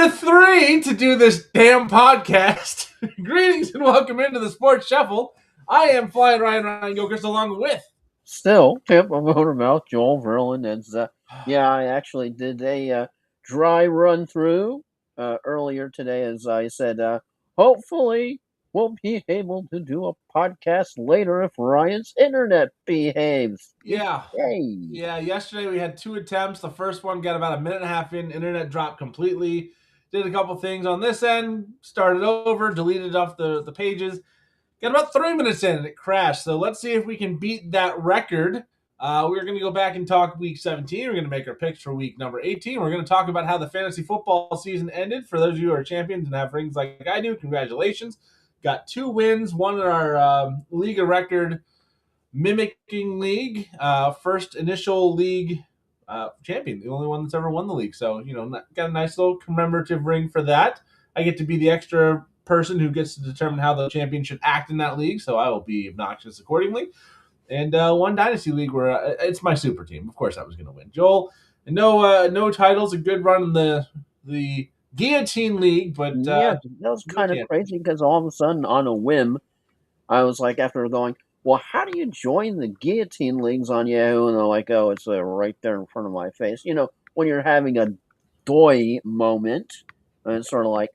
to 3 to do this damn podcast. Greetings and welcome into the Sports Shuffle. I am Flying Ryan Gilchrist along with. Still, Tampa Motormouth, Joel Verlin, and yeah, I actually did a dry run through earlier today, as I said. Hopefully, we'll be able to do a podcast later if Ryan's internet behaves. Yeah. Yay. Yeah, yesterday we had 2 attempts. The first one got about a minute and a half in. Internet dropped completely. Did a couple things on this end. Started over. Deleted off the pages. Got about 3 minutes in and it crashed. So let's see if we can beat that record. We're going to go back and talk week 17. We're going to make our picks for week number 18. We're going to talk about how the fantasy football season ended. For those of you who are champions and have rings like I do, congratulations. Got 2 wins, one in our league of record mimicking league. First initial league champion, the only one that's ever won the league. So, got a nice little commemorative ring for that. I get to be the extra person who gets to determine how the champion should act in that league, so I will be obnoxious accordingly. And one dynasty league where it's my super team. Of course, I was going to win. Joel, and no titles. A good run in the guillotine league, but yeah, that was kind of crazy because all of a sudden, on a whim, I was like, after going, well, how do you join the guillotine leagues on Yahoo? And they're like, oh, it's right there in front of my face. When you're having a doy moment, and it's sort of like,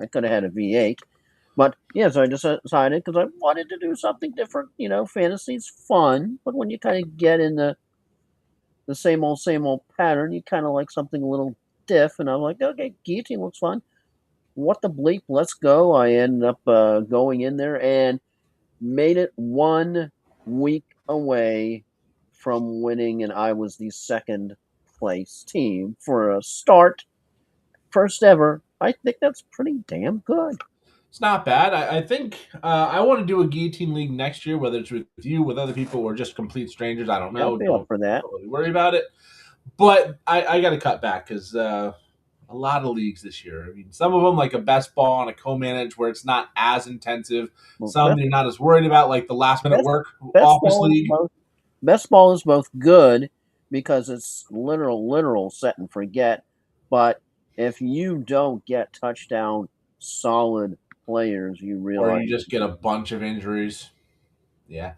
I could have had a V8. But yeah, so I just decided because I wanted to do something different. Fantasy's fun, but when you kind of get in the same old pattern, you kind of like something a little diff. And I'm like, okay, guillotine looks fun. What the bleep? Let's go. I ended up going in there and made it 1 week away from winning, and I was the second place team for a start. First ever. I think that's pretty damn good. It's not bad. I think I want to do a guillotine league next year, whether it's with you, with other people, or just complete strangers. I don't know. I'll be up for that. Don't really worry about it. But I got to cut back because a lot of leagues this year. I mean, some of them like a best ball and a co-manage where it's not as intensive. Well, some you're not as worried about, like the last minute work office league. Best ball is both good because it's literal set and forget. But if you don't get touchdown solid players, you realize, or you just get a bunch of injuries. Yeah,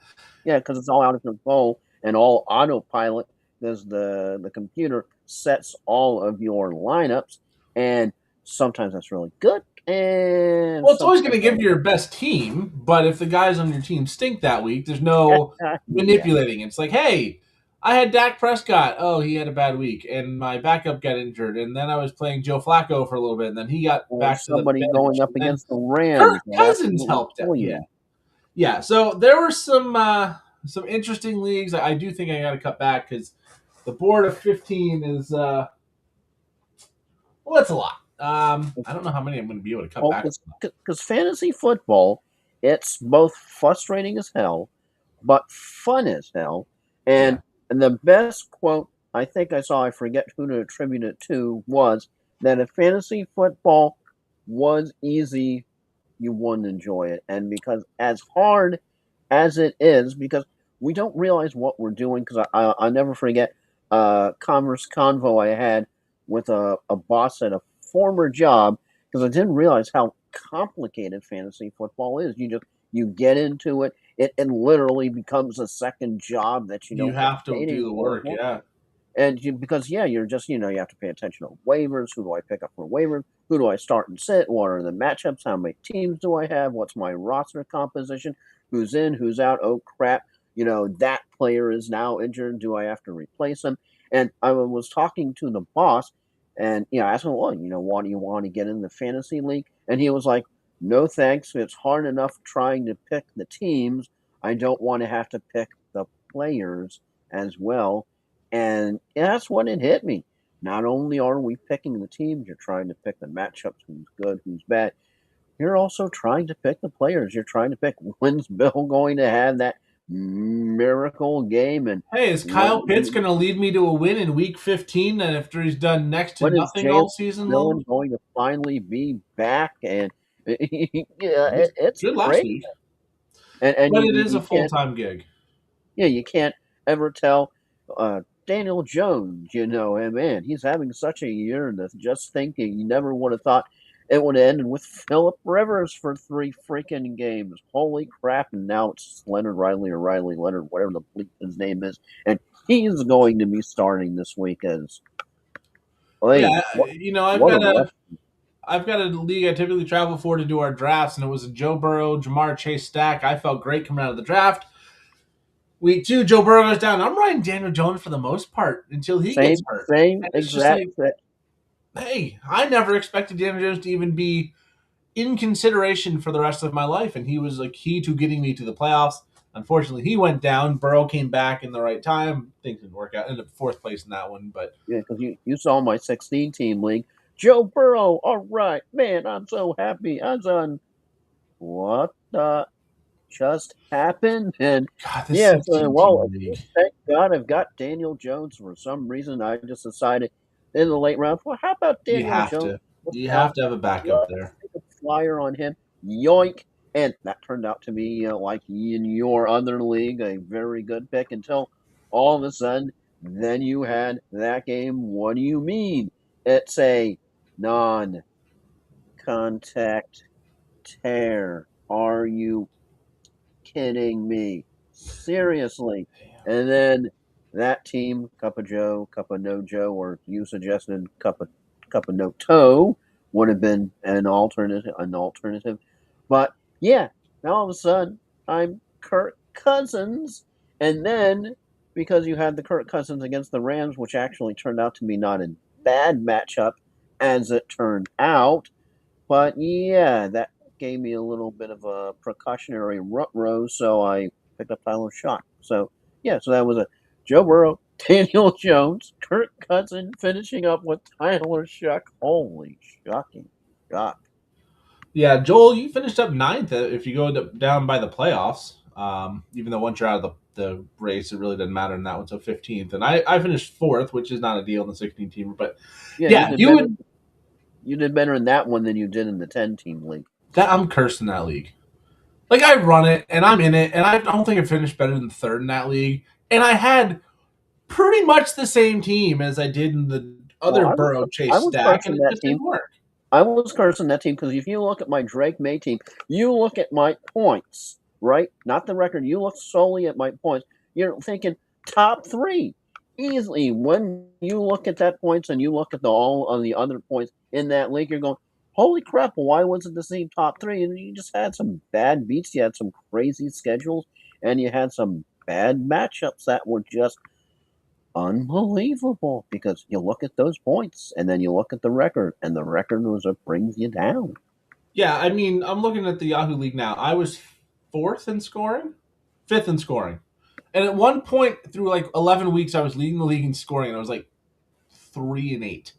because it's all out of control and all autopilot because the computer sets all of your lineups, and sometimes that's really good. And well, it's always going to give you your best team, but if the guys on your team stink that week, there's no manipulating. It's like, hey, I had Dak Prescott. Oh, he had a bad week, and my backup got injured, and then I was playing Joe Flacco for a little bit, and then he got back to somebody going up against the Rams. Kirk Cousins helped out. Yeah. So there were some interesting leagues. I do think I got to cut back because the board of 15 is that's a lot. I don't know how many I'm going to be able to cut back. Because fantasy football, it's both frustrating as hell, but fun as hell. And the best quote I think I saw, I forget who to attribute it to, was that if fantasy football was easy, you wouldn't enjoy it. And because as hard as it is, because we don't realize what we're doing, because I'll never forget a convo I had with a boss at a former job, because I didn't realize how complicated fantasy football is. You get into it, it literally becomes a second job that you have to do the work. And because you're just you have to pay attention to waivers. Who do I pick up for waivers? Who do I start and sit? What are the matchups? How many teams do I have? What's my roster composition? Who's in? Who's out? Oh crap! That player is now injured. Do I have to replace him? And I was talking to the boss, and I asked him, well, why do you want to get in the fantasy league? And he was like, no thanks. It's hard enough trying to pick the teams. I don't want to have to pick the players as well. And that's when it hit me. Not only are we picking the teams, you're trying to pick the matchups, who's good, who's bad. You're also trying to pick the players. You're trying to pick, when's Bill going to have that miracle game? And hey, is Kyle Pitts going to lead me to a win in week 15? And after he's done next to nothing all season long, going to finally be back? And it's good last week. But it is a full-time gig. Yeah, you can't ever tell. Daniel Jones, and man, he's having such a year that just thinking you never would have thought it would have ended with Philip Rivers for 3 freaking games. Holy crap. And now it's Leonard Riley or Riley Leonard, whatever the bleep his name is. And he's going to be starting this week as Yeah, what a rush. I've got a league I typically travel for to do our drafts, and it was a Joe Burrow, Jamar Chase stack. I felt great coming out of the draft. Week 2, Joe Burrow goes down. I'm riding Daniel Jones for the most part until he gets hurt. Same And it's exact. just like, hey, I never expected Daniel Jones to even be in consideration for the rest of my life, and he was a key to getting me to the playoffs. Unfortunately, he went down. Burrow came back in the right time. Things didn't work out. Ended up 4th place in that one, but Yeah, because you saw my 16-team league. Joe Burrow, all right, man, I'm so happy. I was on what just happened, and God, this yeah, 16 well, team league. thank God I've got Daniel Jones. For some reason, I just decided in the late round. Well, how about You Daniel have Jones? to. You have to have a backup there. Let's take a flyer on him. Yoink! And that turned out to be like in your other league, a very good pick. Until all of a sudden, then you had that game. What do you mean? It's a non-contact tear. Are you kidding me? Seriously. And then that team, Cup of Joe, Cup of No Joe, or you suggested Cup of No Toe would have been an alternative. But yeah, now all of a sudden I'm Kirk Cousins. And then because you had the Kirk Cousins against the Rams, which actually turned out to be not a bad matchup as it turned out. But yeah, that gave me a little bit of a precautionary row, so I picked up Tyler Shock. So yeah, so that was a Joe Burrow, Daniel Jones, Kirk Cousins, finishing up with Tyler Shock. Holy shocking shock! Yeah, Joel, you finished up 9th if you go down by the playoffs. Even though once you're out of the race, it really doesn't matter in that one. So 15th, and I finished 4th, which is not a deal in the 16 team. But yeah, you did better in that one than you did in the 10-team league. I'm cursed in that league. Like I run it and I'm in it, and I don't think I finished better than 3rd in that league. And I had pretty much the same team as I did in the other Burrow Chase stack, and it just didn't work. I was cursing that team because if you look at my Drake May team, you look at my points, right? Not the record. You look solely at my points. You're thinking top 3 easily. When you look at that points and you look at all of the other points in that league, you're going, holy crap, why wasn't the same top 3? And you just had some bad beats. You had some crazy schedules, and you had some bad matchups that were just unbelievable because you look at those points and then you look at the record, and the record was what brings you down. Yeah, I mean, I'm looking at the Yahoo League now. I was 4th in scoring, 5th in scoring. And at one point through like 11 weeks, I was leading the league in scoring, and I was like 3-8.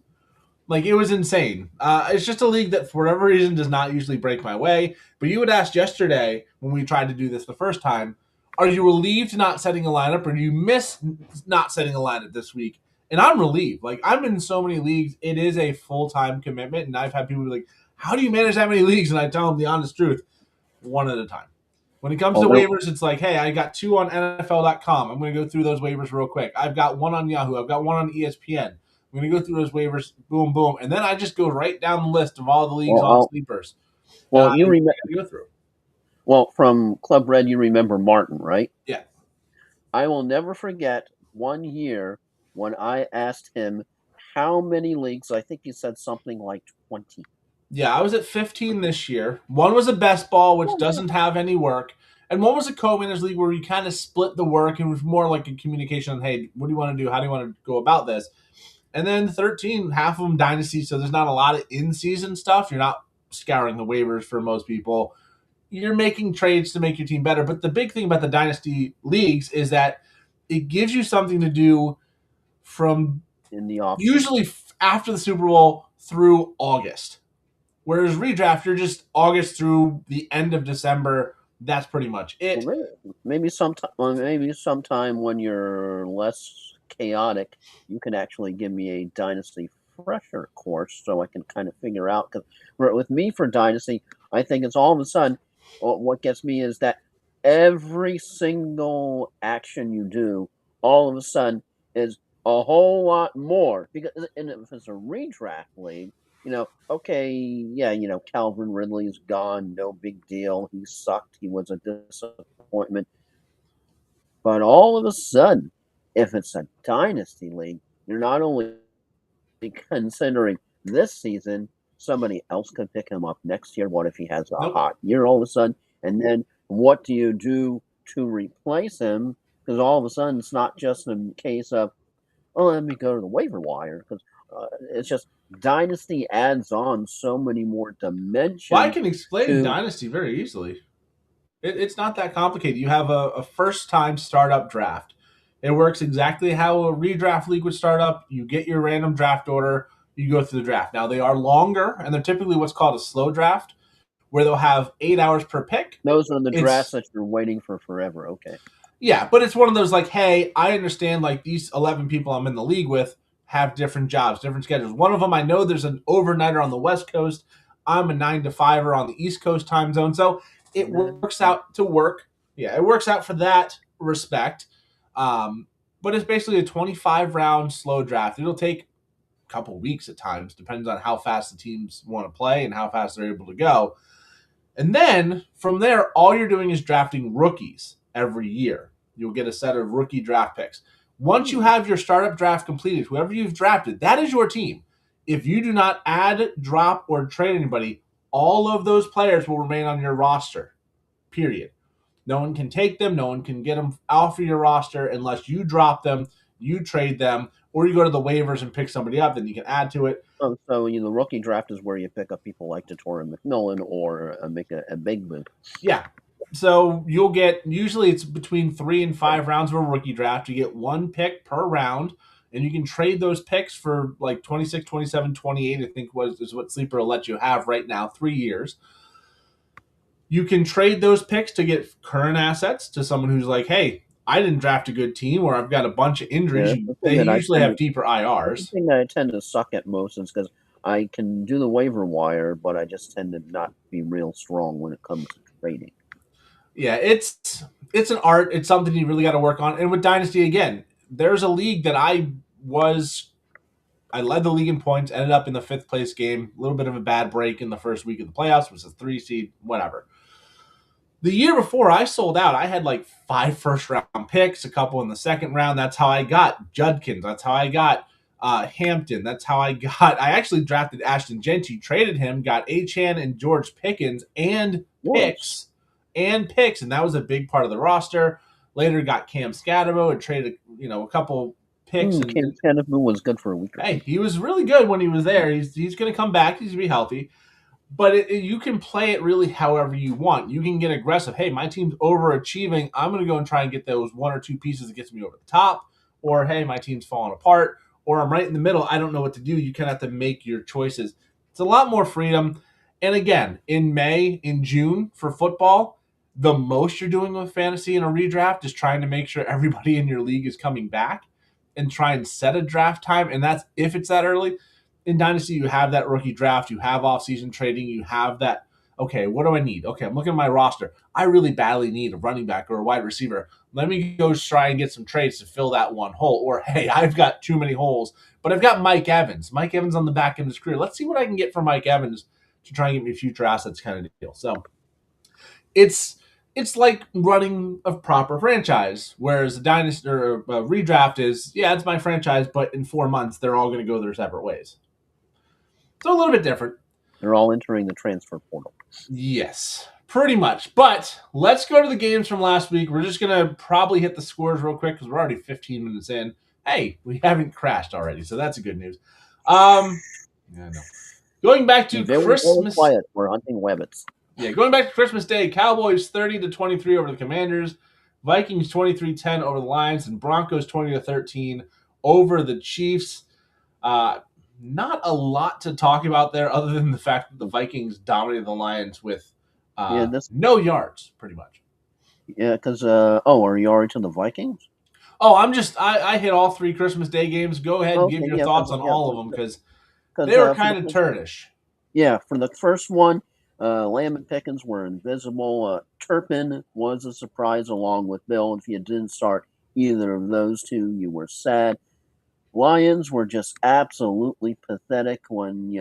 Like, it was insane. It's just a league that, for whatever reason, does not usually break my way. But you had asked yesterday when we tried to do this the first time, are you relieved not setting a lineup, or do you miss not setting a lineup this week? And I'm relieved. Like, I'm in so many leagues. It is a full-time commitment, and I've had people be like, how do you manage that many leagues? And I tell them the honest truth, one at a time. When it comes to waivers, it's like, hey, I got 2 on NFL.com. I'm going to go through those waivers real quick. I've got 1 on Yahoo. I've got 1 on ESPN. I'm going to go through those waivers, boom, boom. And then I just go right down the list of all the leagues on sleepers. Well, you remember go through. Well, from Club Red, you remember Martin, right? Yeah. I will never forget one year when I asked him how many leagues. I think he said something like 20. Yeah, I was at 15 this year. One was a best ball, which doesn't have any work. And one was a co-winners league where we kind of split the work and it was more like a communication on, hey, what do you want to do? How do you want to go about this? And then 13, half of them dynasty, so there's not a lot of in-season stuff. You're not scouring the waivers for most people. You're making trades to make your team better. But the big thing about the dynasty leagues is that it gives you something to do from in the off usually after the Super Bowl through August. Whereas redraft, you're just August through the end of December. That's pretty much it. Well, maybe sometime when you're less chaotic, you can actually give me a Dynasty Fresher course so I can kind of figure out. Because with me for Dynasty, I think it's all of a sudden what gets me is that every single action you do, all of a sudden, is a whole lot more because, and if it's a redraft league, okay, yeah, Calvin Ridley's gone, no big deal. He sucked. He was a disappointment. But all of a sudden, if it's a dynasty league, you're not only considering this season, somebody else could pick him up next year. What if he has a Nope. hot year all of a sudden? And then what do you do to replace him? Because all of a sudden, it's not just a case of, oh, let me go to the waiver wire. Because it's just dynasty adds on so many more Well, I dimensions can explain to Dynasty very easily. It's not that complicated. You have a first time startup draft. It works exactly how a redraft league would start up. You get your random draft order, you go through the draft. Now, they are longer, and they're typically what's called a slow draft, where they'll have 8 hours per pick. those are the drafts It's, that you're waiting for forever. Okay. yeah, but it's one of those like, hey, I understand like these 11 people I'm in the league with have different jobs, different schedules. One of them, I know there's an overnighter on the West Coast. I'm a 9 to 5er on the East Coast time zone. So it works out to work. Yeah, it works out for that respect. Um, but it's basically a 25 round slow draft. It'll take a couple weeks at times, depends on how fast the teams want to play and how fast they're able to go. And then from there, all you're doing is drafting rookies every year. You'll get a set of rookie draft picks. Once you have your startup draft completed, whoever you've drafted, that is your team. If you do not add, drop, or trade anybody, all of those players will remain on your roster. Period. No one can take them. No one can get them off of your roster unless you drop them, you trade them, or you go to the waivers and pick somebody up. Then you can add to it. Oh, so the rookie draft is where you pick up people like Torrey McMillan or make a big move. Yeah. So you'll get, usually it's between 3 and 5 rounds of a rookie draft. You get one pick per round, and you can trade those picks for like 26, 27, 28, I think is what Sleeper will let you have right now, 3 years. You can trade those picks to get current assets to someone who's like, hey, I didn't draft a good team, or I've got a bunch of injuries. Yeah, They usually have deeper IRs. The thing that I tend to suck at most is because I can do the waiver wire, but I just tend to not be real strong when it comes to trading. Yeah, it's an art. It's something you really got to work on. And with Dynasty, again, there's a league that I led the league in points, ended up in the 5th place game. A little bit of a bad break in the first week of the playoffs, was a 3 seed, whatever. The year before I sold out, I had like 5 first-round picks, a couple in the second round. That's how I got Judkins. That's how I got Hampton. That's how I actually drafted Ashton Genty, traded him, got Achane and George Pickens and picks. And that was a big part of the roster. Later got Cam Scatterbo and traded, a couple picks. Cam Scatterbo was good for a week. Hey, he was really good when he was there. He's going to come back. He's going to be healthy. But you can play it really however you want. You can get aggressive. Hey, my team's overachieving. I'm going to go and try and get those 1 or 2 pieces that gets me over the top. Or, hey, my team's falling apart. Or I'm right in the middle. I don't know what to do. You kind of have to make your choices. It's a lot more freedom. And again, in May, in June for football, the most you're doing with fantasy in a redraft is trying to make sure everybody in your league is coming back and try and set a draft time. And that's if it's that early. In Dynasty, you have that rookie draft, you have off-season trading, you have that, okay, what do I need? Okay, I'm looking at my roster. I really badly need a running back or a wide receiver. Let me go try and get some trades to fill that one hole. Or, hey, I've got too many holes, but I've got Mike Evans. Mike Evans on the back end of his career. Let's see what I can get for Mike Evans to try and get me future assets kind of deal. So it's like running a proper franchise, whereas a dynasty or a redraft is, yeah, it's my franchise, but in 4 months, they're all going to go their separate ways. So a little bit different. They're all entering the transfer portal. Yes, pretty much. But let's go to the games from last week. We're just going to probably hit the scores real quick because we're already 15 minutes in. Hey, we haven't crashed already, so that's a good news. Yeah, no. Going back to Christmas. Quiet. We're hunting rabbits. Yeah, going back to Christmas Day, Cowboys 30-23 over the Commanders, Vikings 23-10 over the Lions, and Broncos 20-13 over the Chiefs. Not a lot to talk about there other than the fact that the Vikings dominated the Lions with no yards, pretty much. Yeah, because, are you already to the Vikings? Oh, I hit all 3 Christmas Day games. Go ahead and give your thoughts on all of them because they were kind of turnish. Yeah, for the first one, Lamb and Pickens were invisible. Turpin was a surprise along with Bill. If you didn't start either of those two, you were sad. Lions were just absolutely pathetic when,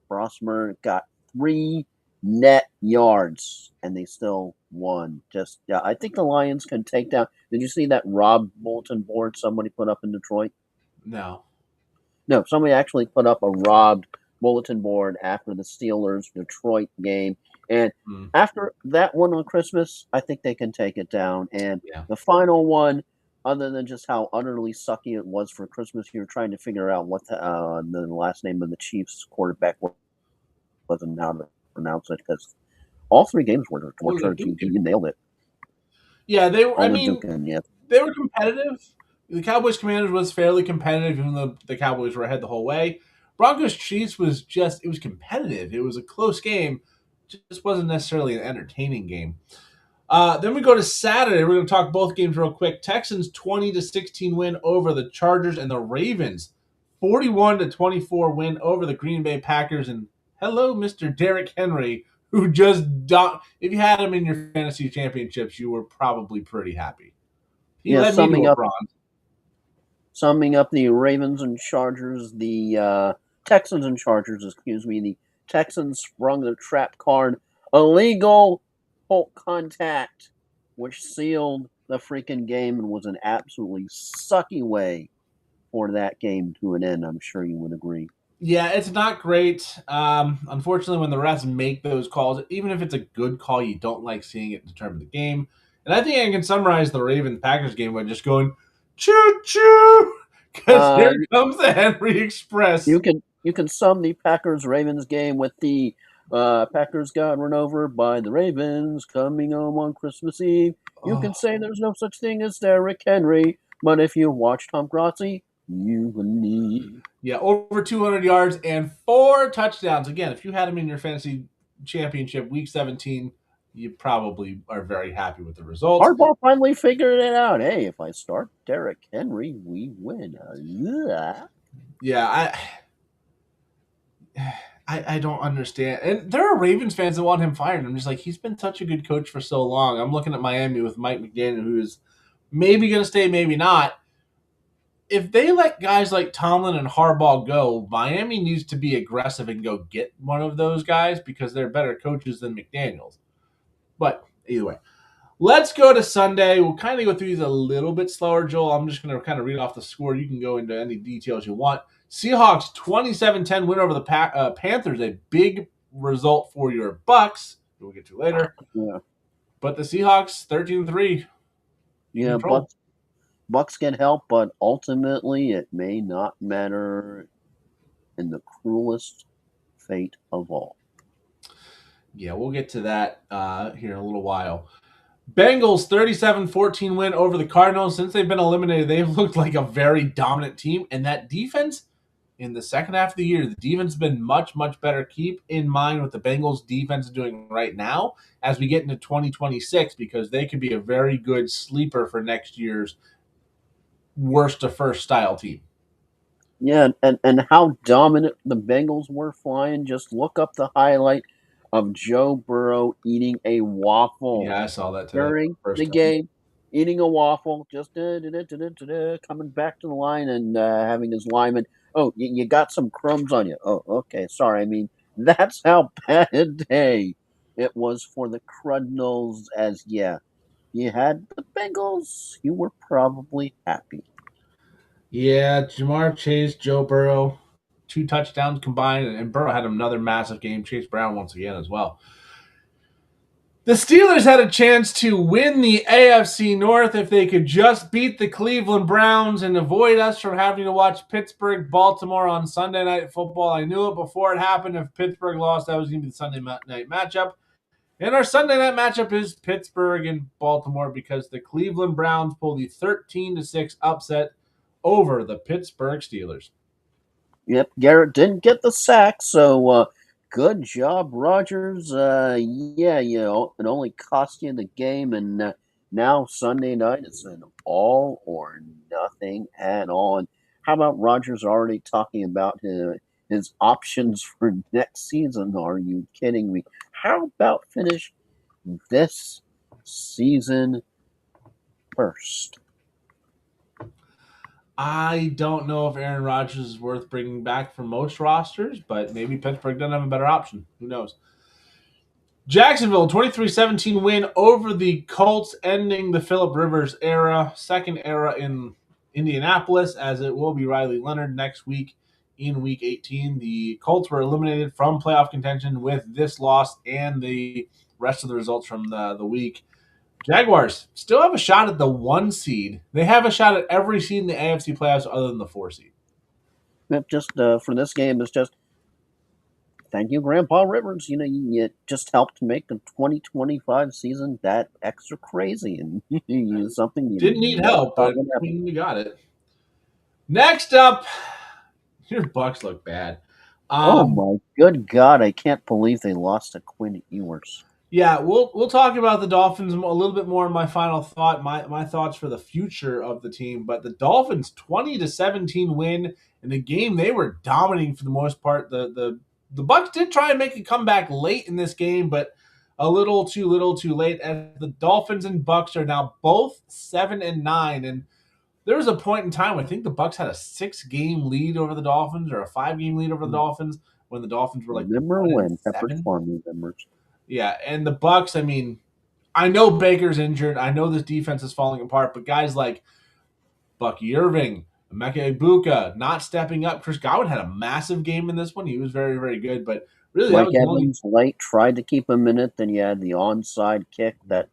Brosmer got 3 net yards and they still won. Just, yeah, I think the Lions can take down. Did you see that Rob bulletin board somebody put up in Detroit? No. No, somebody actually put up a robbed bulletin board after the Steelers Detroit game. And Hmm. after that one on Christmas, I think they can take it down. And Yeah. the final one, other than just how utterly sucky it was for Christmas, you're trying to figure out what the last name of the Chiefs quarterback was and how to pronounce it because all 3 games were torture. You nailed it. Yeah, they were. I mean, Oladipo, yeah. they were competitive. The Cowboys Commanders was fairly competitive, even though the Cowboys were ahead the whole way. Broncos Chiefs was just, it was competitive. It was a close game. Just wasn't necessarily an entertaining game. Then we go to Saturday. We're going to talk both games real quick. Texans 20-16 win over the Chargers, and the Ravens 41-24 win over the Green Bay Packers. And hello, Mr. Derrick Henry, who just if you had him in your fantasy championships, you were probably pretty happy. He Yeah, led me to a bronze. Summing up the Ravens and Chargers, the Texans and Chargers, excuse me. The Texans sprung the trap card, illegal Hulk contact, which sealed the freaking game and was an absolutely sucky way for that game to an end. I'm sure you would agree. Yeah, it's not great. Unfortunately, when the refs make those calls, even if it's a good call, you don't like seeing it determine the game. And I think I can summarize the Ravens Packers game by just going choo choo, because here comes the Henry Express. You can sum the Packers Ravens game with the Packers got run over by the Ravens coming home on Christmas Eve. You can say there's no such thing as Derrick Henry, but if you watch Tom Grotzi, you believe. Yeah, over 200 yards and 4 touchdowns. Again, if you had him in your fantasy championship week 17, you probably are very happy with the results. Harbaugh finally figured it out. Hey, if I start Derrick Henry, we win. Yeah, I don't understand. And there are Ravens fans that want him fired. I'm just like, he's been such a good coach for so long. I'm looking at Miami with Mike McDaniel, who's maybe going to stay, maybe not. If they let guys like Tomlin and Harbaugh go, Miami needs to be aggressive and go get one of those guys because they're better coaches than McDaniels. But either way, let's go to Sunday. We'll kind of go through these a little bit slower, Joel. I'm just going to kind of read off the score. You can go into any details you want. Seahawks 27-10 win over the Panthers, a big result for your Bucks. We'll get to later. Yeah. But the Seahawks 13-3. Yeah, Bucks can help, but ultimately it may not matter in the cruelest fate of all. Yeah, we'll get to that here in a little while. Bengals 37-14 win over the Cardinals. Since they've been eliminated, they've looked like a very dominant team. And that defense in the second half of the year, the defense has been much, much better. Keep in mind what the Bengals defense is doing right now as we get into 2026, because they could be a very good sleeper for next year's worst to first style team. Yeah, and how dominant the Bengals were flying. Just look up the highlight of Joe Burrow eating a waffle. Yeah, I saw that today. During the game, eating a waffle, just coming back to the line and having his lineman. Oh, you got some crumbs on you. Oh, okay, sorry. I mean, that's how bad a day it was for the Cardinals. As yeah, you had the Bengals, you were probably happy. Yeah, Jamar Chase, Joe Burrow, 2 touchdowns combined, and Burrow had another massive game. Chase Brown once again as well. The Steelers had a chance to win the AFC North if they could just beat the Cleveland Browns and avoid us from having to watch Pittsburgh, Baltimore on Sunday Night Football. I knew it before it happened. If Pittsburgh lost, that was going to be the Sunday night matchup. And our Sunday night matchup is Pittsburgh and Baltimore because the Cleveland Browns pulled the 13-6 upset over the Pittsburgh Steelers. Yep, Garrett didn't get the sack, so good job, Rodgers. Yeah, it only cost you the game, and now Sunday night is an all or nothing at all. And how about Rodgers already talking about his options for next season? Are you kidding me? How about finish this season first? I don't know if Aaron Rodgers is worth bringing back for most rosters, but maybe Pittsburgh doesn't have a better option. Who knows? Jacksonville, 23-17 win over the Colts, ending the Phillip Rivers era, second era in Indianapolis, as it will be Riley Leonard next week in Week 18. The Colts were eliminated from playoff contention with this loss and the rest of the results from the week. Jaguars still have a shot at the 1 seed. They have a shot at every seed in the AFC playoffs other than the 4 seed. Just for this game, it's just thank you, Grandpa Rivers. You just helped make the 2025 season that extra crazy, and something you didn't need help, but we got it. Next up, your Bucks look bad. Oh my good God! I can't believe they lost to Quinn Ewers. Yeah, we'll talk about the Dolphins a little bit more in my final thought, my thoughts for the future of the team. But the Dolphins 20-17 win in a game they were dominating for the most part. The Bucks did try and make a comeback late in this game, but a little too late. And the Dolphins and Bucks are now both 7-9, and there was a point in time I think the Bucks had a 6-game lead over the Dolphins or a 5-game lead over the Dolphins when the Dolphins were like remember when Pepperidge Farm members. Yeah, and the Bucks, I mean, I know Baker's injured. I know this defense is falling apart, but guys like Bucky Irving, Emeka Ibuka not stepping up. Chris Godwin had a massive game in this one. He was very, very good, but really Mike Evans late tried to keep him in it. Then you had the onside kick that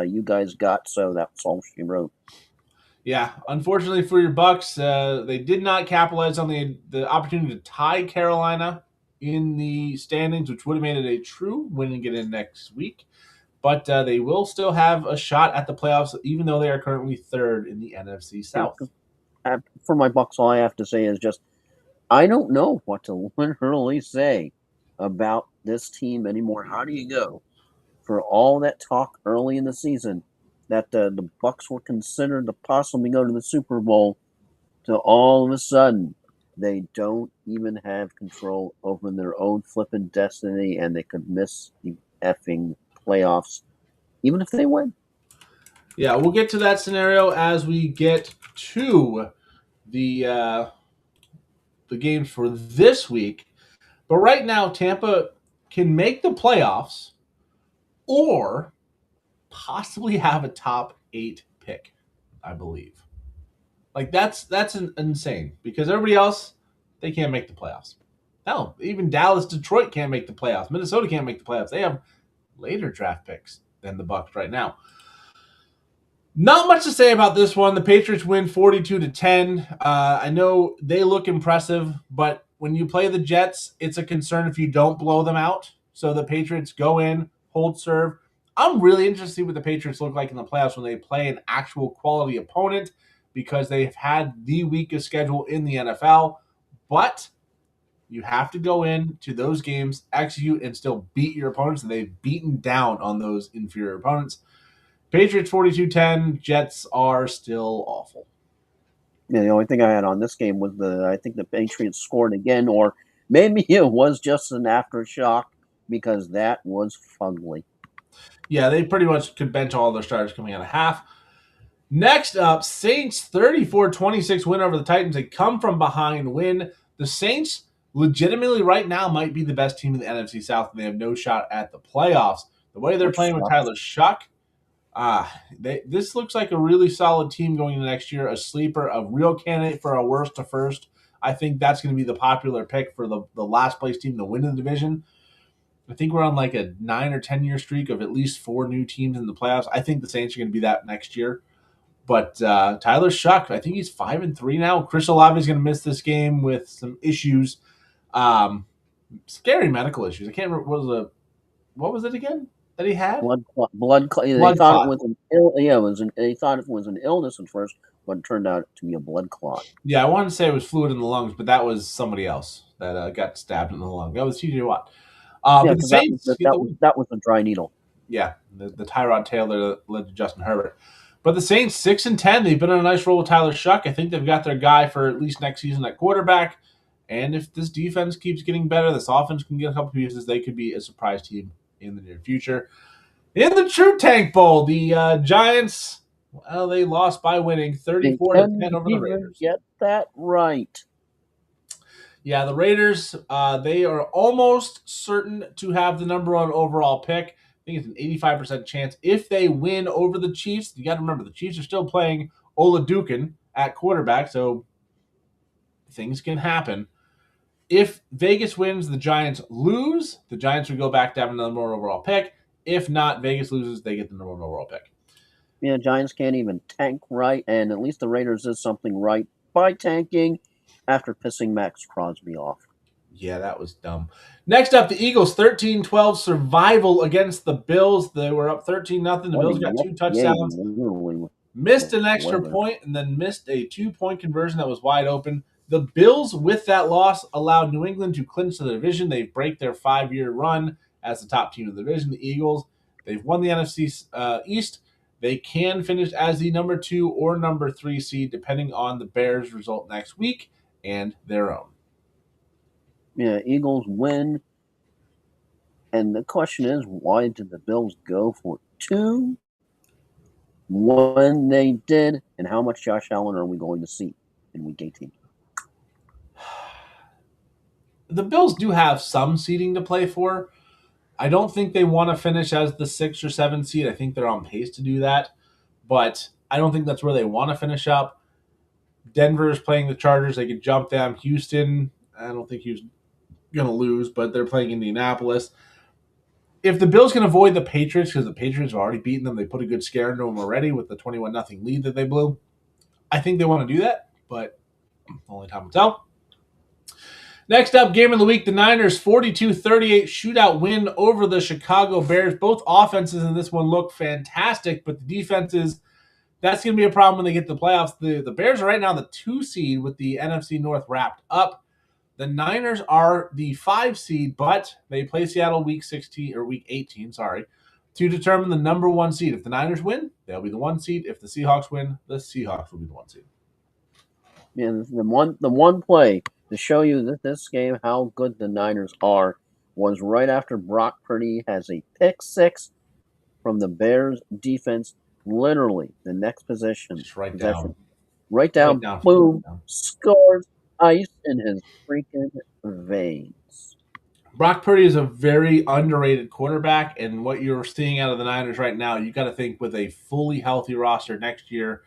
you guys got, so that's all she wrote. Yeah, unfortunately for your Bucks, they did not capitalize on the opportunity to tie Carolina in the standings, which would have made it a true win and get in next week. But they will still have a shot at the playoffs, even though they are currently third in the NFC South. For my Bucks, all I have to say is just I don't know what to literally say about this team anymore. How do you go for all that talk early in the season that the Bucks were considered to possibly go to the Super Bowl to all of a sudden they don't even have control over their own flipping destiny and they could miss the effing playoffs even if they win? Yeah, we'll get to that scenario as we get to the games for this week. But right now, Tampa can make the playoffs or possibly have a top 8 pick, I believe. Like that's insane because everybody else they can't make the playoffs. Hell, even Dallas, Detroit can't make the playoffs. Minnesota can't make the playoffs. They have later draft picks than the Bucks right now. Not much to say about this one. The Patriots win 42-10. I know they look impressive, but when you play the Jets, it's a concern if you don't blow them out. So the Patriots go in, hold serve. I'm really interested to see what the Patriots look like in the playoffs when they play an actual quality opponent because they've had the weakest schedule in the NFL. But you have to go into those games, execute, and still beat your opponents. And they've beaten down on those inferior opponents. Patriots 42-10. Jets are still awful. Yeah, the only thing I had on this game was I think the Patriots scored again, or maybe it was just an aftershock because that was fugly. Yeah, they pretty much could bench all their starters coming out of half. Next up, Saints 34-26 win over the Titans. They come from behind win. The Saints legitimately right now might be the best team in the NFC South, and they have no shot at the playoffs. The way they're playing with Tyler Shuck, this looks like a really solid team going into next year. A sleeper, a real candidate for a worst to first. I think that's going to be the popular pick for the last place team to win the division. I think we're on like a 9 or 10 year streak of at least 4 new teams in the playoffs. I think the Saints are going to be that next year. But Tyler Shuck, I think he's 5-3 now. Chris Olave is going to miss this game with some issues, scary medical issues. I can't remember what was it again that he had? Blood clot. They thought it was an illness at first, but it turned out to be a blood clot. Yeah, I wanted to say it was fluid in the lungs, but that was somebody else that got stabbed in the lung. That was TJ Watt. But the Saints, that was a dry needle. Yeah, the Tyrod Taylor that led to Justin Herbert. But the Saints 6-10. They've been on a nice roll with Tyler Shuck. I think they've got their guy for at least next season at quarterback. And if this defense keeps getting better, this offense can get a couple pieces. They could be a surprise team in the near future. In the True Tank Bowl, the Giants Well, they lost by winning They 34-10 can over the even Raiders. get that right. Yeah, the Raiders, they are almost certain to have the number one overall pick. I think it's an 85% chance. If they win over the Chiefs, you got to remember the Chiefs are still playing Olajuwon at quarterback, so things can happen. If Vegas wins, the Giants lose. The Giants would go back to having the number one overall pick. If not, Vegas loses, they get the number one overall pick. Yeah, Giants can't even tank right, and at least the Raiders did something right by tanking after pissing Max Crosby off. Yeah, that was dumb. Next up, the Eagles 13-12 survival against the Bills. They were up 13-0. The What a Bills got yuck 2 game, touchdowns, literally, with missed the an extra weather. point, and then missed a 2-point conversion that was wide open. The Bills, with that loss, allowed New England to clinch the division. They break their 5-year run as the top team of the division. The Eagles, they've won the NFC East. They can finish as the number 2 or number 3 seed, depending on the Bears' result next week and their own. Yeah, Eagles win. And the question is, why did the Bills go for 2 when they did? And how much Josh Allen are we going to see in Week 18? The Bills do have some seeding to play for. I don't think they want to finish as the 6 or 7 seed. I think they're on pace to do that, but I don't think that's where they want to finish up. Denver is playing the Chargers. They could jump them. Houston, I don't think Houston's going to lose, but they're playing Indianapolis. If the Bills can avoid the Patriots, because the Patriots have already beaten them, they put a good scare into them already with the 21-0 lead that they blew. I think they want to do that, but only time will tell. Next up, game of the week, the Niners 42-38 shootout win over the Chicago Bears. Both offenses in this one look fantastic, but the defenses, that's going to be a problem when they get to the playoffs. The Bears are right now the 2 seed with the NFC North wrapped up. The Niners are the 5 seed, but they play Seattle week 18, to determine the number 1 seed. If the Niners win, they'll be the 1 seed. If the Seahawks win, the Seahawks will be the 1 seed. Yeah, the one play to show you that this game, how good the Niners are, was right after Brock Purdy has a pick 6 from the Bears defense. Literally, the next possession. Just right possession. down. Right down, boom, scores ice in his freaking veins. Brock Purdy is a very underrated quarterback, and what you're seeing out of the Niners right now, you got to think with a fully healthy roster next year,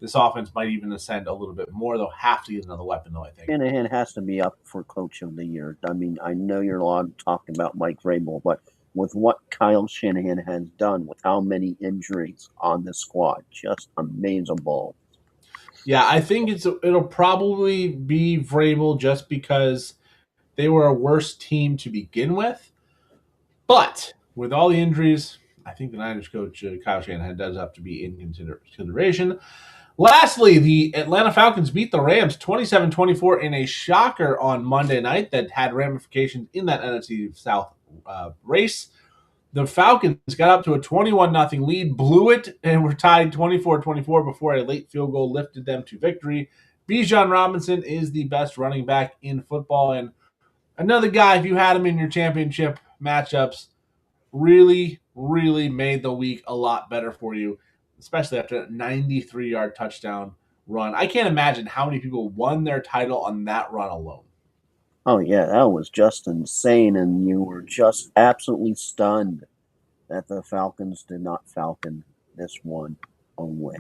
this offense might even ascend a little bit more. They'll have to get another weapon, though, I think. Shanahan has to be up for Coach of the Year. I mean, I know you're allowed to talk about Mike Vrabel, but with what Kyle Shanahan has done, with how many injuries on the squad, just amazable. Yeah, I think it'll probably be Vrabel just because they were a worse team to begin with. But with all the injuries, I think the Niners coach Kyle Shanahan does have to be in consideration. Lastly, the Atlanta Falcons beat the Rams 27-24 in a shocker on Monday night that had ramifications in that NFC South race. The Falcons got up to a 21-0 lead, blew it, and were tied 24-24 before a late field goal lifted them to victory. Bijan Robinson is the best running back in football, and another guy, if you had him in your championship matchups, really, really made the week a lot better for you, especially after a 93-yard touchdown run. I can't imagine how many people won their title on that run alone. Oh, yeah, that was just insane, and you were just absolutely stunned that the Falcons did not falcon this one away.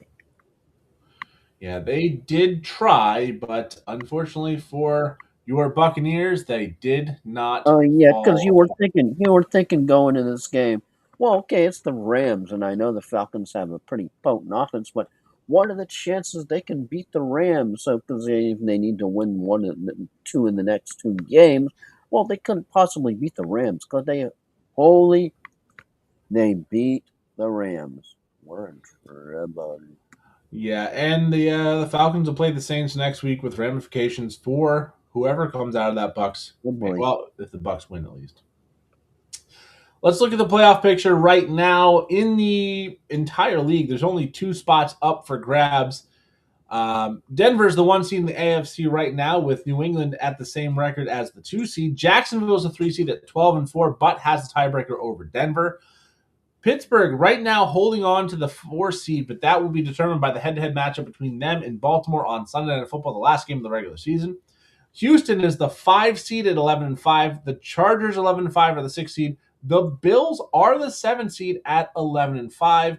Yeah, they did try, but unfortunately for your Buccaneers, they did not. Oh, yeah, because you were thinking going into this game, well, okay, it's the Rams, and I know the Falcons have a pretty potent offense, but what are the chances they can beat the Rams? So, because they need to win 2 in the next 2 games, well, they couldn't possibly beat the Rams because they beat the Rams. We're in trouble. Yeah, and the Falcons will play the Saints next week with ramifications for whoever comes out of that Bucs. Well, if the Bucs win, at least. Let's look at the playoff picture right now. In the entire league, there's only 2 spots up for grabs. Denver's the 1 seed in the AFC right now, with New England at the same record as the 2 seed. Jacksonville's a 3 seed at 12-4, but has the tiebreaker over Denver. Pittsburgh right now holding on to the 4 seed, but that will be determined by the head-to-head matchup between them and Baltimore on Sunday Night Football, the last game of the regular season. Houston is the 5 seed at 11-5. The Chargers 11-5 are the 6 seed. The Bills are the 7 seed at 11-5.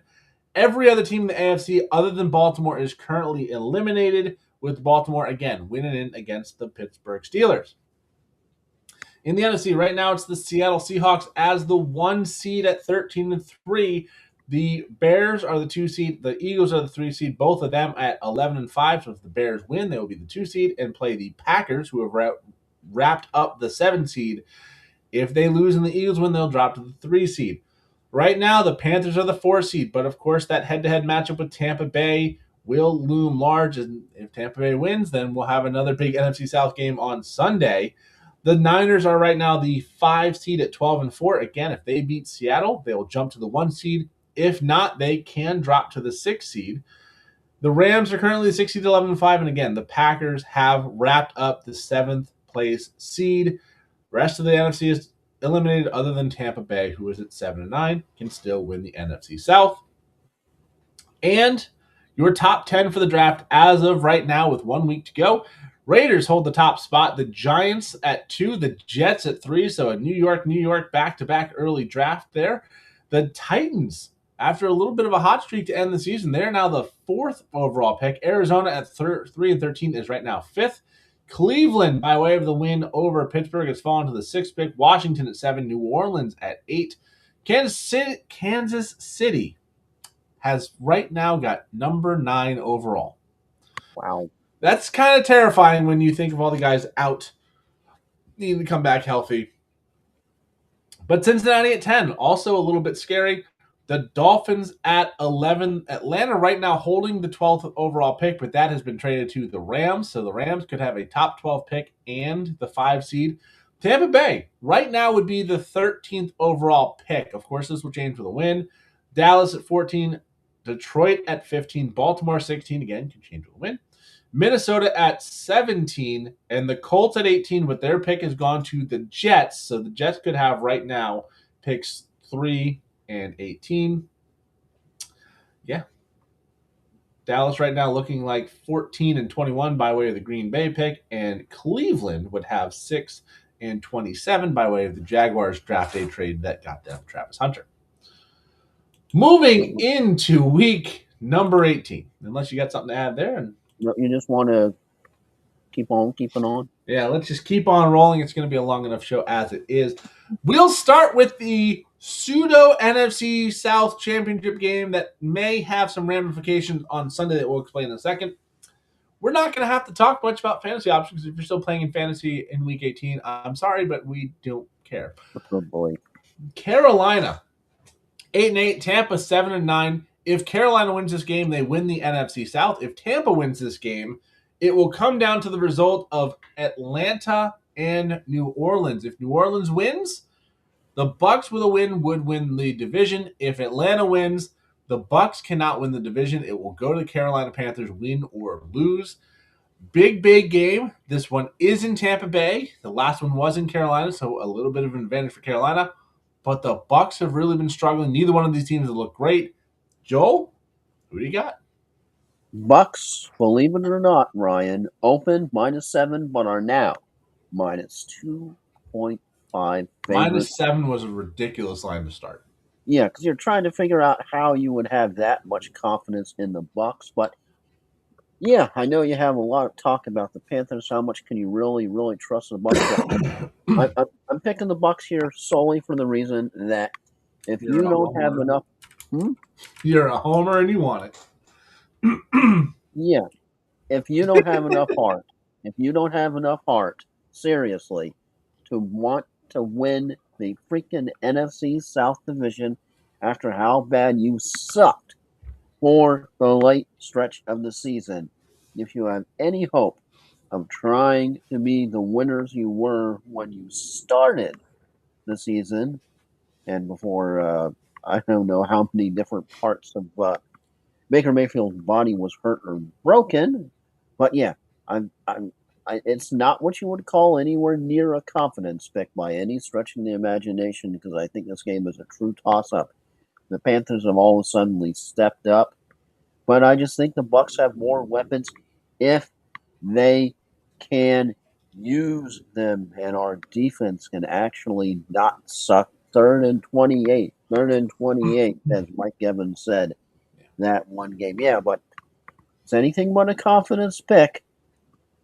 Every other team in the AFC other than Baltimore is currently eliminated, with Baltimore again winning in against the Pittsburgh Steelers. In the NFC, right now it's the Seattle Seahawks as the 1 seed at 13-3. The Bears are the 2 seed. The Eagles are the 3 seed. Both of them at 11-5. So if the Bears win, they will be the 2 seed and play the Packers, who have wrapped up the 7 seed. If they lose and the Eagles win, they'll drop to the 3 seed. Right now, the Panthers are the 4 seed, but of course, that head-to-head matchup with Tampa Bay will loom large. And if Tampa Bay wins, then we'll have another big NFC South game on Sunday. The Niners are right now the 5 seed at 12-4. Again, if they beat Seattle, they will jump to the 1 seed. If not, they can drop to the 6 seed. The Rams are currently the 6 seed at 11-5. And again, the Packers have wrapped up the 7th place seed. Rest of the NFC is eliminated other than Tampa Bay, who is at 7-9, can still win the NFC South. And your top 10 for the draft as of right now with 1 week to go. Raiders hold the top spot. The Giants at 2, the Jets at 3. So a New York back-to-back early draft there. The Titans, after a little bit of a hot streak to end the season, they're now the 4th overall pick. Arizona at 3-13 is right now 5th. Cleveland, by way of the win over Pittsburgh, has fallen to the 6th pick. Washington at 7. New Orleans at 8. Kansas City has right now got number 9 overall. Wow. That's kind of terrifying when you think of all the guys out needing to come back healthy. But Cincinnati at 10, also a little bit scary. The Dolphins at 11. Atlanta right now holding the 12th overall pick, but that has been traded to the Rams. So the Rams could have a top 12 pick and the 5 seed. Tampa Bay right now would be the 13th overall pick. Of course, this will change with a win. Dallas at 14. Detroit at 15. Baltimore 16. Again, can change with a win. Minnesota at 17. And the Colts at 18, but their pick has gone to the Jets. So the Jets could have right now picks 3 and 18. Yeah. Dallas right now looking like 14 and 21 by way of the Green Bay pick, and Cleveland would have 6 and 27 by way of the Jaguars draft day trade that got them Travis Hunter. Moving into week number 18, unless you got something to add there. And you just want to keep on keeping on? Yeah, let's just keep on rolling. It's going to be a long enough show as it is. We'll start with the pseudo NFC South championship game that may have some ramifications on Sunday that we'll explain in a second. We're not going to have to talk much about fantasy options if you're still playing in fantasy in week 18. I'm sorry, but we don't care. Oh boy. Carolina 8-8, Tampa 7-9. If Carolina wins this game, they win the NFC South. If Tampa wins this game, it will come down to the result of Atlanta and New Orleans. If New Orleans wins, the Bucs with a win would win the division. If Atlanta wins, the Bucs cannot win the division. It will go to the Carolina Panthers, win or lose. Big game. This one is in Tampa Bay. The last one was in Carolina, so a little bit of an advantage for Carolina. But the Bucs have really been struggling. Neither one of these teams have looked great. Joel, who do you got? Bucs, believe it or not, Ryan, opened -7, but are now -2.5 favorites. -7 was a ridiculous line to start. Yeah, because you're trying to figure out how you would have that much confidence in the Bucs. But yeah, I know you have a lot of talk about the Panthers. How much can you really trust the Bucs? I'm picking the Bucs here solely for the reason that if you don't have enough, you're a homer and you want it. Yeah, if you don't have enough heart, seriously, to want to win the freaking NFC South Division after how bad you sucked for the late stretch of the season, if you have any hope of trying to be the winners you were when you started the season, and before I don't know how many different parts of Baker Mayfield's body was hurt or broken, but yeah, it's not what you would call anywhere near a confidence pick by any stretch of the imagination, because I think this game is a true toss-up. The Panthers have all of a sudden stepped up, but I just think the Bucks have more weapons if they can use them, and our defense can actually not suck. 3rd and 28, as Mike Evans said that one game. Yeah, but it's anything but a confidence pick.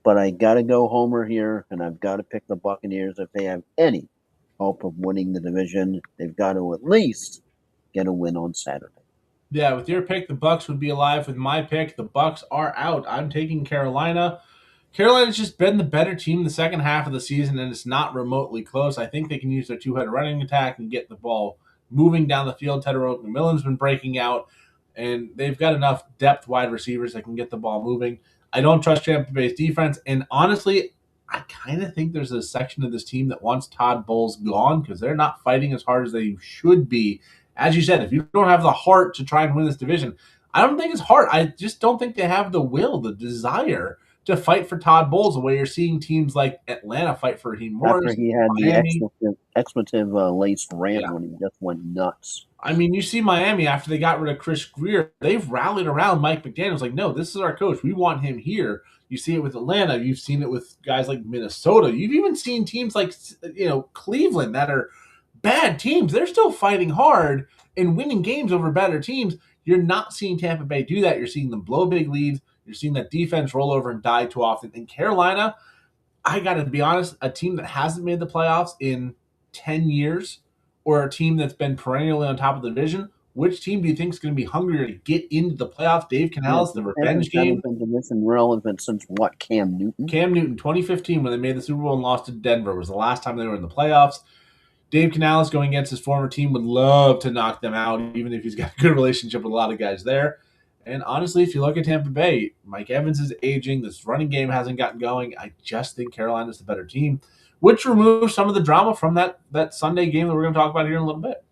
But I got to go Homer here, and I've got to pick the Buccaneers if they have any hope of winning the division. They've got to at least get a win on Saturday. Yeah, with your pick, the Bucks would be alive. With my pick, the Bucks are out. I'm taking Carolina. Carolina's just been the better team the second half of the season, and it's not remotely close. I think they can use their two-headed running attack and get the ball moving down the field. Tedder McMillan's been breaking out, and they've got enough depth wide receivers that can get the ball moving. I don't trust Tampa Bay's defense, and honestly, I kind of think there's a section of this team that wants Todd Bowles gone because they're not fighting as hard as they should be. As you said, if you don't have the heart to try and win this division, I don't think it's hard. I just don't think they have the will, the desire to fight for Todd Bowles the way you're seeing teams like Atlanta fight for Raheem Morris. After he had Miami. the expletive-laced rant Yeah. when he just went nuts. I mean, you see Miami after they got rid of Chris Greer, they've rallied around Mike McDaniels. Like, no, this is our coach. We want him here. You see it with Atlanta. You've seen it with guys like Minnesota. You've even seen teams like Cleveland that are bad teams. They're still fighting hard and winning games over better teams. You're not seeing Tampa Bay do that. You're seeing them blow big leads. You're seeing that defense roll over and die too often. In Carolina, I got to be honest, a team that hasn't made the playoffs in 10 years or a team that's been perennially on top of the division, which team do you think is going to be hungrier to get into the playoffs? Dave Canales, the revenge game. Been division relevant since what? Cam Newton? Cam Newton, 2015, when they made the Super Bowl and lost to Denver, was the last time they were in the playoffs. Dave Canales going against his former team would love to knock them out, even if he's got a good relationship with a lot of guys there. And honestly, if you look at Tampa Bay, Mike Evans is aging. This running game hasn't gotten going. I just think Carolina's the better team, which removes some of the drama from that Sunday game that we're going to talk about here in a little bit.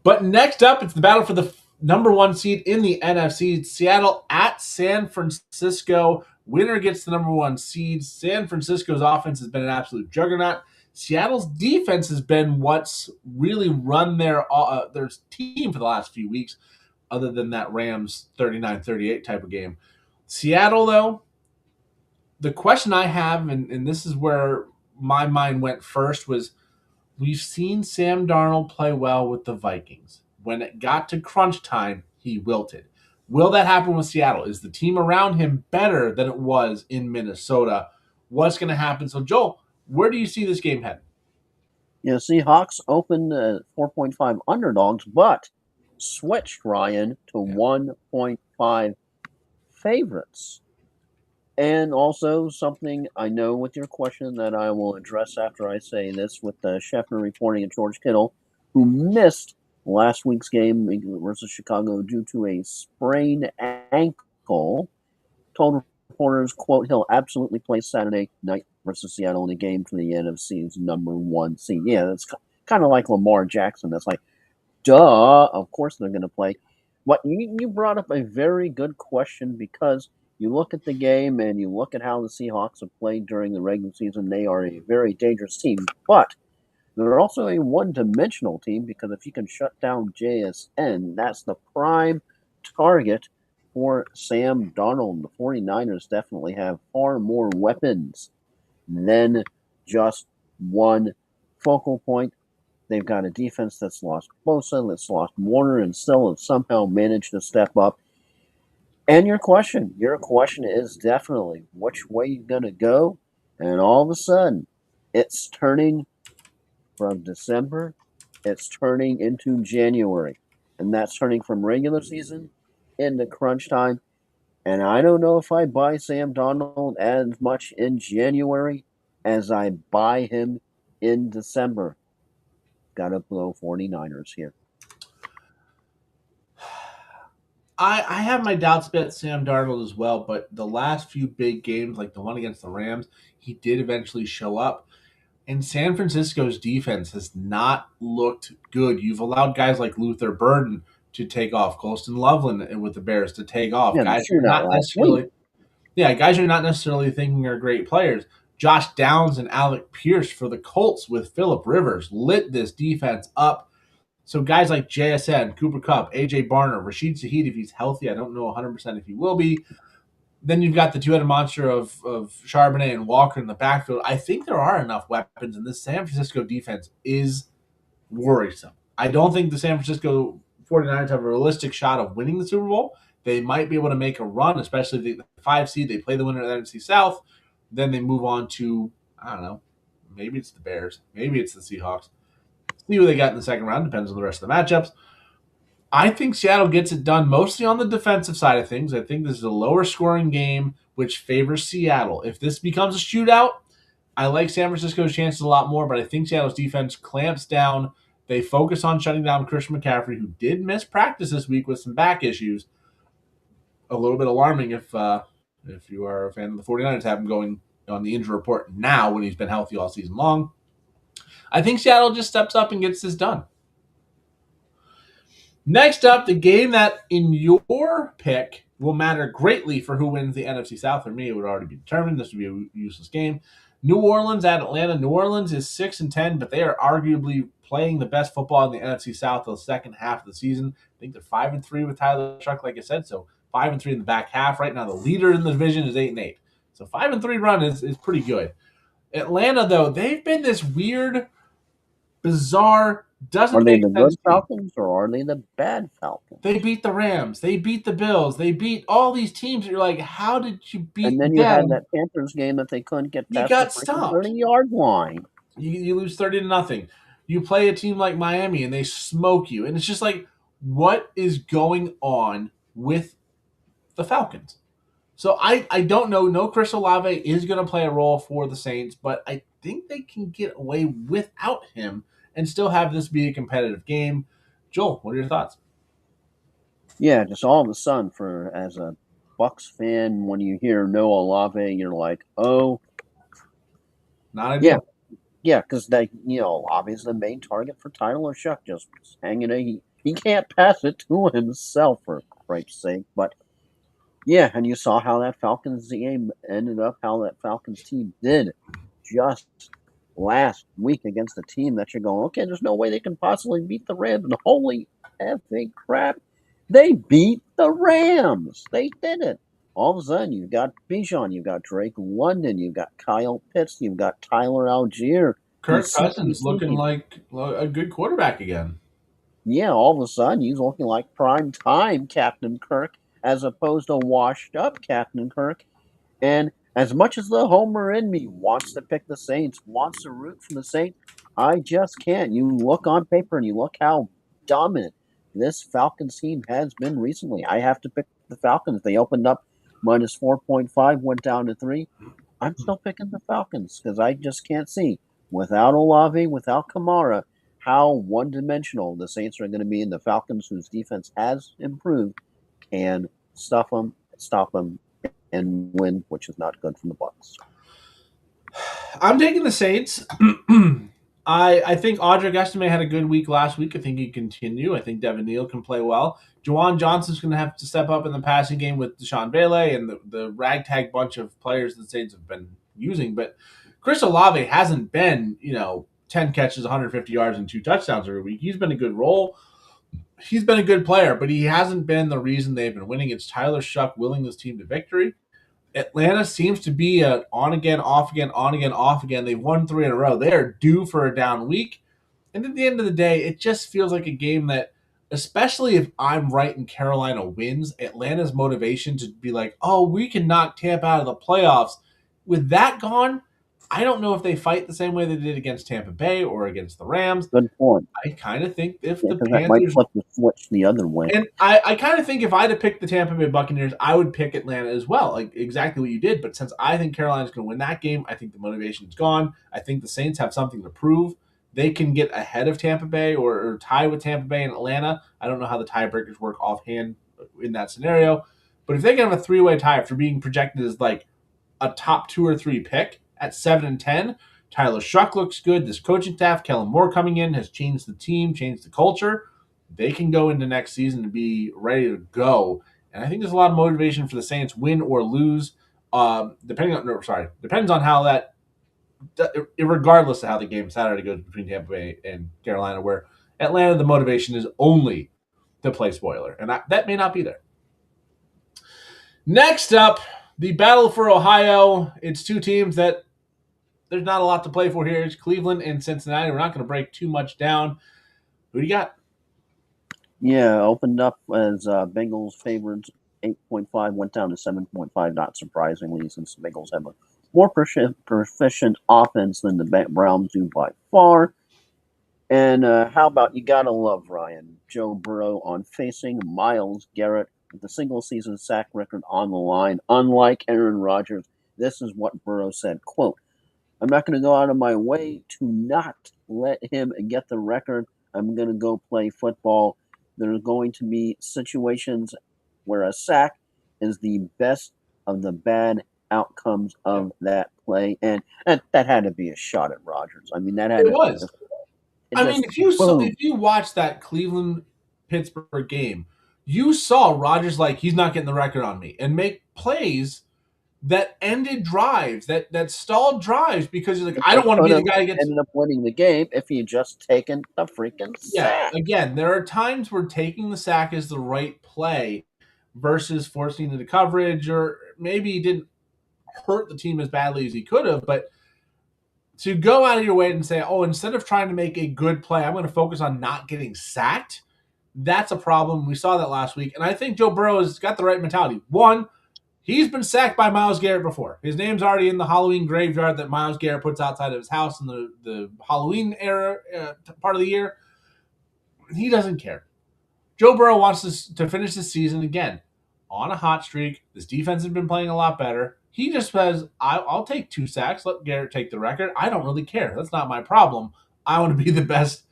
But next up, it's the battle for the number one seed in the NFC. Seattle at San Francisco. Winner gets the number one seed. San Francisco's offense has been an absolute juggernaut. Seattle's defense has been what's really run their team for the last few weeks, other than that Rams 39-38 type of game. Seattle, though, the question I have, and this is where my mind went first, was we've seen Sam Darnold play well with the Vikings. When it got to crunch time, he wilted. Will that happen with Seattle? Is the team around him better than it was in Minnesota? What's going to happen? So, Joel, where do you see this game heading? Seahawks opened 4.5 underdogs, but switched, Ryan, to 1.5 favorites. And also something I know with your question that I will address after I say this with Schefter reporting and George Kittle, who missed last week's game versus Chicago due to a sprained ankle, told reporters, quote, he'll absolutely play Saturday night versus Seattle in a game for the NFC's number one seed. Yeah, that's kind of like Lamar Jackson. That's like, duh, of course they're going to play. What you brought up a very good question because you look at the game and you look at how the Seahawks have played during the regular season. They are a very dangerous team, but they're also a one-dimensional team because if you can shut down JSN, that's the prime target for Sam Darnold. The 49ers definitely have far more weapons than just one focal point. They've got a defense that's lost Bosa, that's lost Warner, and still have somehow managed to step up. And your question is definitely which way you're going to go. And all of a sudden, it's turning from December, it's turning into January. And that's turning from regular season into crunch time. And I don't know if I buy Sam Darnold as much in January as I buy him in December. Got to blow 49ers here. I have my doubts about Sam Darnold as well, but the last few big games, like the one against the Rams, he did eventually show up. And San Francisco's defense has not looked good. You've allowed guys like Luther Burden to take off, Colston Loveland with the Bears to take off. Yeah, guys you're not necessarily, guys you're not necessarily thinking are great players. Josh Downs and Alec Pierce for the Colts with Phillip Rivers lit this defense up. So guys like JSN, Cooper Kupp, AJ Barner, Rashid Shaheed, if he's healthy, I don't know 100% if he will be. Then you've got the two-headed monster of Charbonnet and Walker in the backfield. I think there are enough weapons, and this San Francisco defense is worrisome. I don't think the San Francisco 49ers have a realistic shot of winning the Super Bowl. They might be able to make a run, especially if the 5 seed. They play the winner of the NFC South. Then they move on to, I don't know, maybe it's the Bears. Maybe it's the Seahawks. See who they got in the second round. Depends on the rest of the matchups. I think Seattle gets it done mostly on the defensive side of things. I think this is a lower scoring game, which favors Seattle. If this becomes a shootout, I like San Francisco's chances a lot more, but I think Seattle's defense clamps down. They focus on shutting down Christian McCaffrey, who did miss practice this week with some back issues. A little bit alarming if you are a fan of the 49ers, have him going on the injury report now when he's been healthy all season long. I think Seattle just steps up and gets this done. Next up, the game that in your pick will matter greatly for who wins the NFC South. For me, it would already be determined. This would be a useless game. New Orleans at Atlanta. New Orleans is 6-10, but they are arguably playing the best football in the NFC South the second half of the season. I think they're 5-3 with Tyler Shuck, like I said. So 5-3 in the back half. Right now, the leader in the division is 8-8. So 5-3 run is pretty good. Atlanta, though, they've been this weird, bizarre. Are they the good Falcons or are they the bad Falcons? They beat the Rams. They beat the Bills. They beat all these teams. You're like, how did you beat them? And then you had that Panthers game that they couldn't get past the 30-yard line. You lose 30-0. You play a team like Miami and they smoke you. And it's just like, what is going on with the Falcons? So I don't know. No, Chris Olave is going to play a role for the Saints, but I think they can get away without him and still have this be a competitive game. Joel, what are your thoughts? Yeah, just all of a sudden, as a Bucs fan, when you hear no Olave, you're like, oh, not ideal. Yeah, because Olave is the main target for Tyler Shuck, just hanging. He can't pass it to himself, for Christ's sake. But yeah, and you saw how that Falcons game ended up, how that Falcons team did just last week against a team that you're going, okay, there's no way they can possibly beat the Rams. And holy effing crap, they beat the Rams. They did it. All of a sudden, you've got Bijan, you've got Drake London, you've got Kyle Pitts, you've got Tyler Algier. Kirk Cousins looking like a good quarterback again. Yeah, all of a sudden, he's looking like prime time Captain Kirk as opposed to washed up Captain Kirk. And as much as the homer in me wants to pick the Saints, wants to root for the Saints, I just can't. You look on paper and you look how dominant this Falcons team has been recently. I have to pick the Falcons. They opened up minus 4.5, went down to 3. I'm still picking the Falcons because I just can't see, without Olave, without Kamara, how one-dimensional the Saints are going to be, and the Falcons, whose defense has improved, can stop them, and win, which is not good for the Bucs. I'm taking the Saints. I think Audric Estime had a good week last week. I think he can continue. I think Devin Neal can play well. Juwan Johnson's going to have to step up in the passing game with Deshaun Bailey and the ragtag bunch of players the Saints have been using. But Chris Olave hasn't been, 10 catches, 150 yards, and 2 touchdowns every week. He's been a good role. He's been a good player, but he hasn't been the reason they've been winning. It's Tyler Shuck willing this team to victory. Atlanta seems to be a on again, off again, on again, off again. They've won 3 in a row. They are due for a down week. And at the end of the day, it just feels like a game that, especially if I'm right and Carolina wins, Atlanta's motivation to be like, oh, we can knock Tampa out of the playoffs. With that gone, I don't know if they fight the same way they did against Tampa Bay or against the Rams. Good point. I kind of think if the Panthers might flip the switch the other way. And I kind of think if I had to pick the Tampa Bay Buccaneers, I would pick Atlanta as well, like exactly what you did. But since I think Carolina's going to win that game, I think the motivation's gone. I think the Saints have something to prove. They can get ahead of Tampa Bay or tie with Tampa Bay and Atlanta. I don't know how the tiebreakers work offhand in that scenario. But if they can have a 3-way tie after being projected as like a top 2 or 3 pick at 7-10, Tyler Shuck looks good. This coaching staff, Kellen Moore coming in, has changed the team, changed the culture. They can go into next season and be ready to go. And I think there's a lot of motivation for the Saints, win or lose, depends on how that, regardless of how the game Saturday goes between Tampa Bay and Carolina, where Atlanta, the motivation is only to play spoiler, and that may not be there. Next up, the battle for Ohio. It's two teams that there's not a lot to play for here. It's Cleveland and Cincinnati. We're not going to break too much down. Who do you got? Yeah, opened up as Bengals favorites 8.5, went down to 7.5, not surprisingly, since the Bengals have a more proficient offense than the Browns do by far. And how about, you gotta love Ryan, Joe Burrow on facing Myles Garrett with the single-season sack record on the line. Unlike Aaron Rodgers, this is what Burrow said, quote, "I'm not going to go out of my way to not let him get the record. I'm going to go play football. There's going to be situations where a sack is the best of the bad outcomes of that play." And that had to be a shot at Rodgers. I mean, that had It to. was. I mean, if boom. you watch that Cleveland Pittsburgh game, you saw Rodgers like he's not getting the record on me, and make plays that ended drives, that stalled drives because he's like, I don't want to be the guy who gets. Ended up winning the game if he just taken the freaking sack. Again, there are times where taking the sack is the right play versus forcing into coverage, or maybe he didn't hurt the team as badly as he could have, but to go out of your way and say, oh, instead of trying to make a good play, I'm going to focus on not getting sacked. That's a problem. We saw that last week. And I think Joe Burrow has got the right mentality. One, he's been sacked by Myles Garrett before. His name's already in the Halloween graveyard that Myles Garrett puts outside of his house in the Halloween era part of the year. He doesn't care. Joe Burrow wants to finish the season again on a hot streak. This defense has been playing a lot better. He just says, I'll take 2 sacks. Let Garrett take the record. I don't really care. That's not my problem. I want to be the best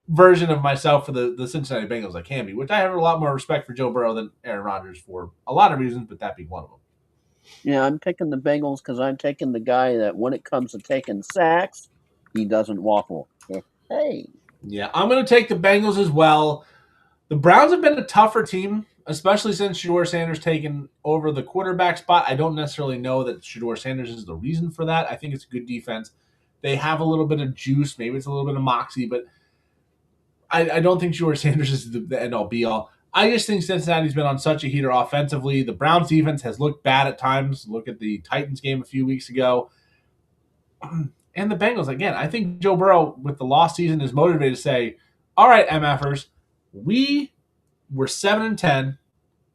version of myself for the Cincinnati Bengals I can be, which I have a lot more respect for Joe Burrow than Aaron Rodgers for a lot of reasons, but that being one of them. Yeah, I'm picking the Bengals because I'm taking the guy that when it comes to taking sacks, he doesn't waffle. Hey. Yeah, I'm going to take the Bengals as well. The Browns have been a tougher team, especially since Shedeur Sanders taken over the quarterback spot. I don't necessarily know that Shedeur Sanders is the reason for that. I think it's a good defense. They have a little bit of juice. Maybe it's a little bit of moxie, but I don't think Shedeur Sanders is the end-all, be-all. I just think Cincinnati's been on such a heater offensively. The Browns defense has looked bad at times. Look at the Titans game a few weeks ago. And the Bengals, again, I think Joe Burrow, with the lost season, is motivated to say, all right, MFers, we were 7-10,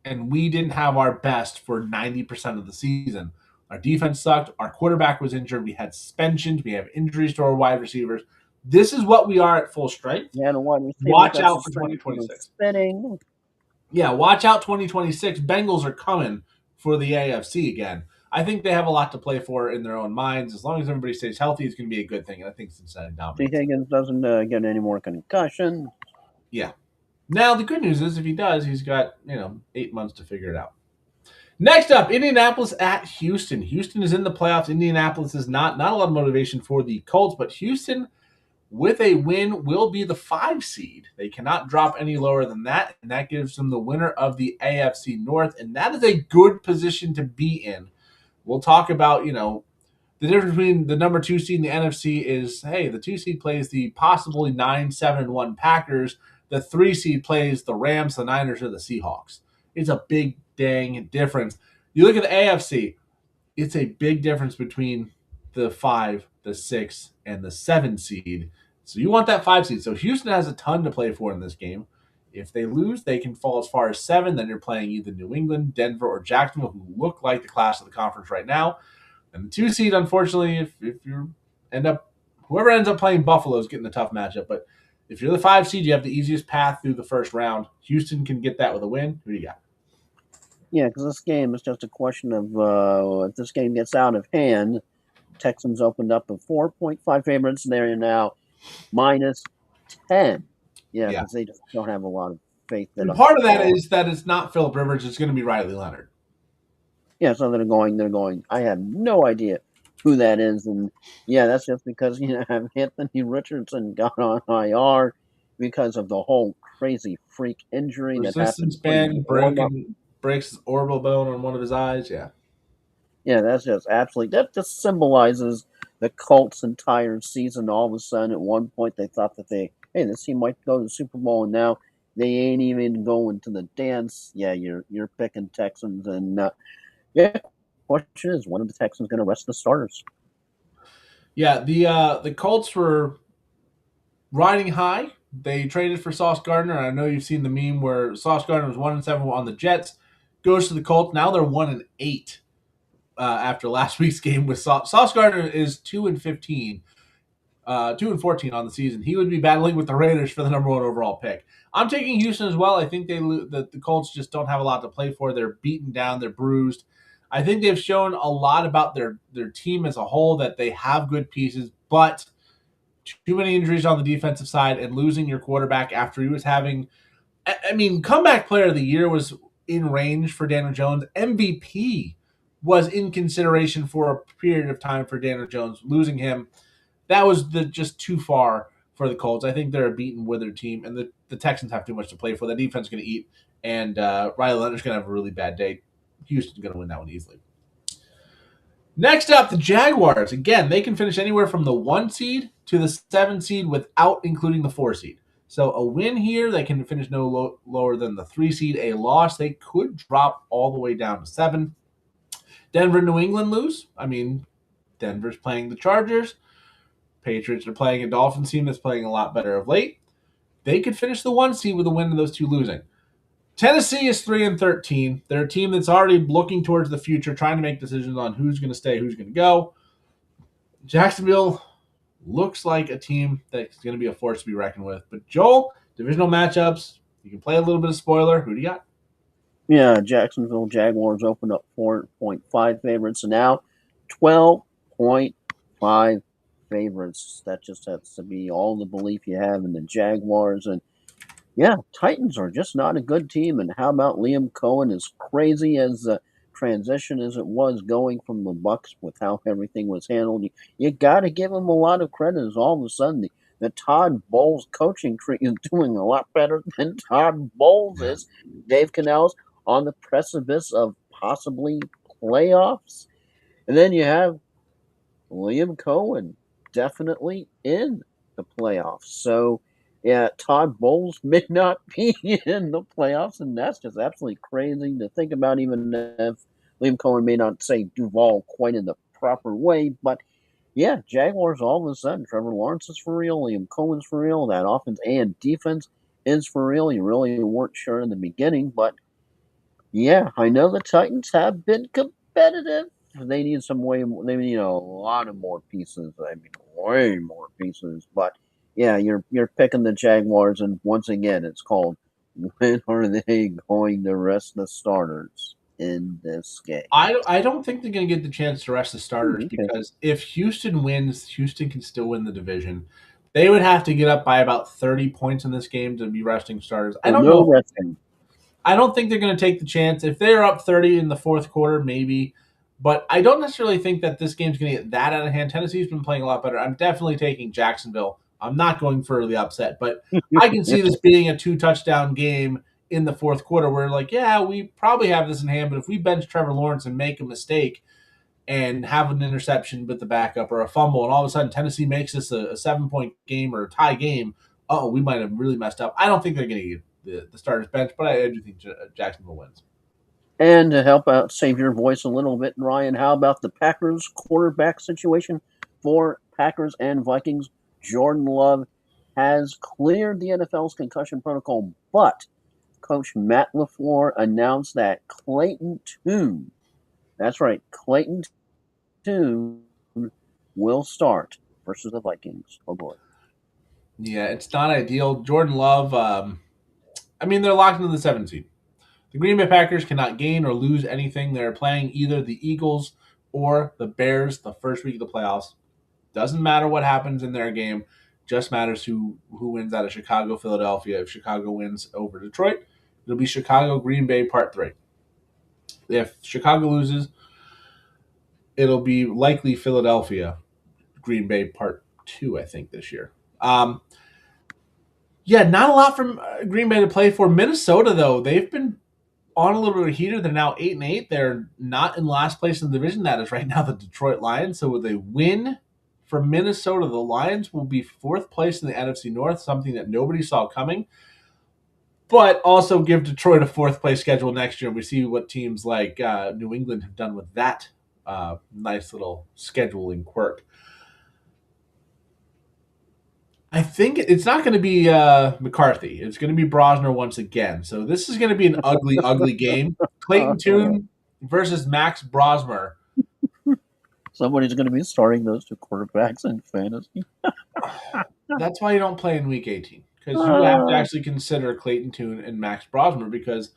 and we didn't have our best for 90% of the season. Our defense sucked. Our quarterback was injured. We had suspensions. We have injuries to our wide receivers. This is what we are at full strength. Yeah, watch out for 2026. Spinning. Yeah, watch out 2026. Bengals are coming for the AFC again. I think they have a lot to play for in their own minds. As long as everybody stays healthy, it's going to be a good thing. And I think Cincinnati dominates. T. Higgins doesn't get any more concussion. Yeah. Now, the good news is if he does, he's got, 8 months to figure it out. Next up, Indianapolis at Houston. Houston is in the playoffs. Indianapolis is not. Not a lot of motivation for the Colts, but Houston, with a win, will be the 5 seed. They cannot drop any lower than that, and that gives them the winner of the AFC North, and that is a good position to be in. We'll talk about, the difference between the number 2 seed and the NFC is, hey, the 2 seed plays the possibly 9-7-1 Packers. The 3 seed plays the Rams, the Niners, or the Seahawks. It's a big dang difference. You look at the AFC, it's a big difference between the 5, the 6, and the 7 seed. So you want that 5 seed. So Houston has a ton to play for in this game. If they lose, they can fall as far as 7. Then you're playing either New England, Denver, or Jacksonville, who look like the class of the conference right now. And the 2 seed, unfortunately, if you whoever ends up playing Buffalo is getting a tough matchup. But if you're the 5 seed, you have the easiest path through the first round. Houston can get that with a win. Who do you got? Yeah, because this game is just a question of if this game gets out of hand. Texans opened up at 4.5 favorites. They're now -10. Yeah, because they just don't have a lot of faith. And part of that is that it's not Phillip Rivers. It's going to be Riley Leonard. Yeah, so they're going. I have no idea who that is, and yeah, that's just because have Anthony Richardson got on IR because of the whole crazy freak injury that happened. Span breaks his orbital bone on one of his eyes. Yeah, that's just absolutely. That just symbolizes the Colts' entire season. All of a sudden, at one point, they thought that they hey, this team might go to the Super Bowl, and now they ain't even going to the dance. Yeah, you're picking Texans, and yeah. Question is, when are the Texans going to rest the starters? Yeah, the Colts were riding high. They traded for Sauce Gardner. I know you've seen the meme where Sauce Gardner was 1-7 on the Jets, goes to the Colts. Now they're 1-8 after last week's game with Sauce Gardner is 2-15, 2-14 on the season. He would be battling with the Raiders for the number one overall pick. I'm taking Houston as well. I think the Colts just don't have a lot to play for. They're beaten down. They're bruised. I think they've shown a lot about their team as a whole that they have good pieces, but too many injuries on the defensive side and losing your quarterback after he was having. I mean, comeback player of the year was in range for Daniel Jones. MVP was in consideration for a period of time for Daniel Jones. Losing him, that was just too far for the Colts. I think they're a beaten, withered team, and the Texans have too much to play for. That defense is going to eat, and Riley Leonard's going to have a really bad day. Houston's going to win that one easily. Next up, the Jaguars. Again, they can finish anywhere from the 1 seed to the 7 seed without including the 4 seed. So a win here, they can finish no lower than the 3 seed. A loss, they could drop all the way down to 7. Denver, New England lose. I mean, Denver's playing the Chargers. Patriots are playing a Dolphins team that's playing a lot better of late. They could finish the 1 seed with a win of those two losing. Tennessee is 3-13. They're a team that's already looking towards the future, trying to make decisions on who's going to stay, who's going to go. Jacksonville looks like a team that's going to be a force to be reckoned with. But Joel, divisional matchups, you can play a little bit of spoiler. Who do you got? Yeah, Jacksonville Jaguars opened up 4.5 favorites, and now 12.5 favorites. That just has to be all the belief you have in the Jaguars. And yeah, Titans are just not a good team. And how about Liam Cohen? As crazy as the transition as it was going from the Bucks with how everything was handled, you got to give him a lot of credit. As all of a sudden the Todd Bowles coaching tree is doing a lot better than Todd Bowles is. Dave Canales on the precipice of possibly playoffs, and then you have Liam Cohen definitely in the playoffs. So, yeah, Todd Bowles may not be in the playoffs, and that's just absolutely crazy to think about, even if Liam Cohen may not say Duval quite in the proper way. But, yeah, Jaguars all of a sudden, Trevor Lawrence is for real, Liam Cohen's for real, that offense and defense is for real. You really weren't sure in the beginning, but, yeah, I know the Titans have been competitive. They need some way. They need a lot of more pieces. I mean, way more pieces. But yeah, you're picking the Jaguars, and once again, it's called when are they going to rest the starters in this game? I don't think they're going to get the chance to rest the starters Okay. because if Houston wins, Houston can still win the division. They would have to get up by about 30 points in this game to be resting starters. I So don't no know. resting. I don't think they're going to take the chance. If they're up 30 in the fourth quarter, maybe. But I don't necessarily think that this game's going to get that out of hand. Tennessee's been playing a lot better. I'm definitely taking Jacksonville. I'm not going for the upset, but I can see this being a 2-touchdown game in the fourth quarter where, like, yeah, we probably have this in hand, but if we bench Trevor Lawrence and make a mistake and have an interception with the backup or a fumble, and all of a sudden Tennessee makes this a 7-point game or a tie game, we might have really messed up. I don't think they're going to get the starters bench, but I do think Jacksonville wins. And to help out, save your voice a little bit, Ryan, how about the Packers quarterback situation for Packers and Vikings? Jordan Love has cleared the NFL's concussion protocol, but Coach Matt LaFleur announced that Clayton Tune, that's right, Clayton Tune will start versus the Vikings. Oh boy. Yeah, it's not ideal. Jordan Love, I mean, they're locked into the 7th seed. The Green Bay Packers cannot gain or lose anything. They're playing either the Eagles or the Bears the first week of the playoffs. Doesn't matter what happens in their game. Just matters who wins out of Chicago, Philadelphia. If Chicago wins over Detroit, it'll be Chicago, Green Bay, part 3. If Chicago loses, it'll be likely Philadelphia, Green Bay, part 2, I think, this year. Yeah, not a lot from Green Bay to play for. Minnesota, though, they've been on a little bit of a heater. They're now 8-8. They're not in last place in the division. That is right now the Detroit Lions. So with a win For Minnesota, the Lions will be fourth place in the NFC North, something that nobody saw coming, but also give Detroit a fourth place schedule next year. We see what teams like New England have done with that nice little scheduling quirk. I think it's not going to be McCarthy. It's going to be Brosner once again. So this is going to be an ugly, ugly game. Clayton Tune versus Max Brosmer. Somebody's going to be starting those two quarterbacks in fantasy. That's why you don't play in Week 18, because you have to actually consider Clayton Tune and Max Brosmer. Because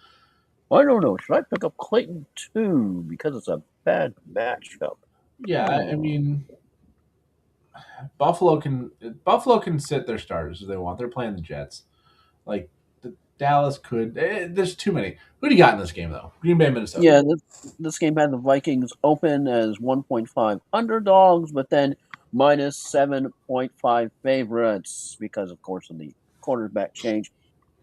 I don't know. Should I pick up Clayton Tune because it's a bad matchup? yeah, I mean, Buffalo can sit their starters if they want. They're playing the Jets. Like Dallas could. There's too many. Who do you got in this game though? Green Bay, Minnesota. Yeah, this game had the Vikings open as 1.5 underdogs, but then minus 7.5 favorites because, of course, of the quarterback change.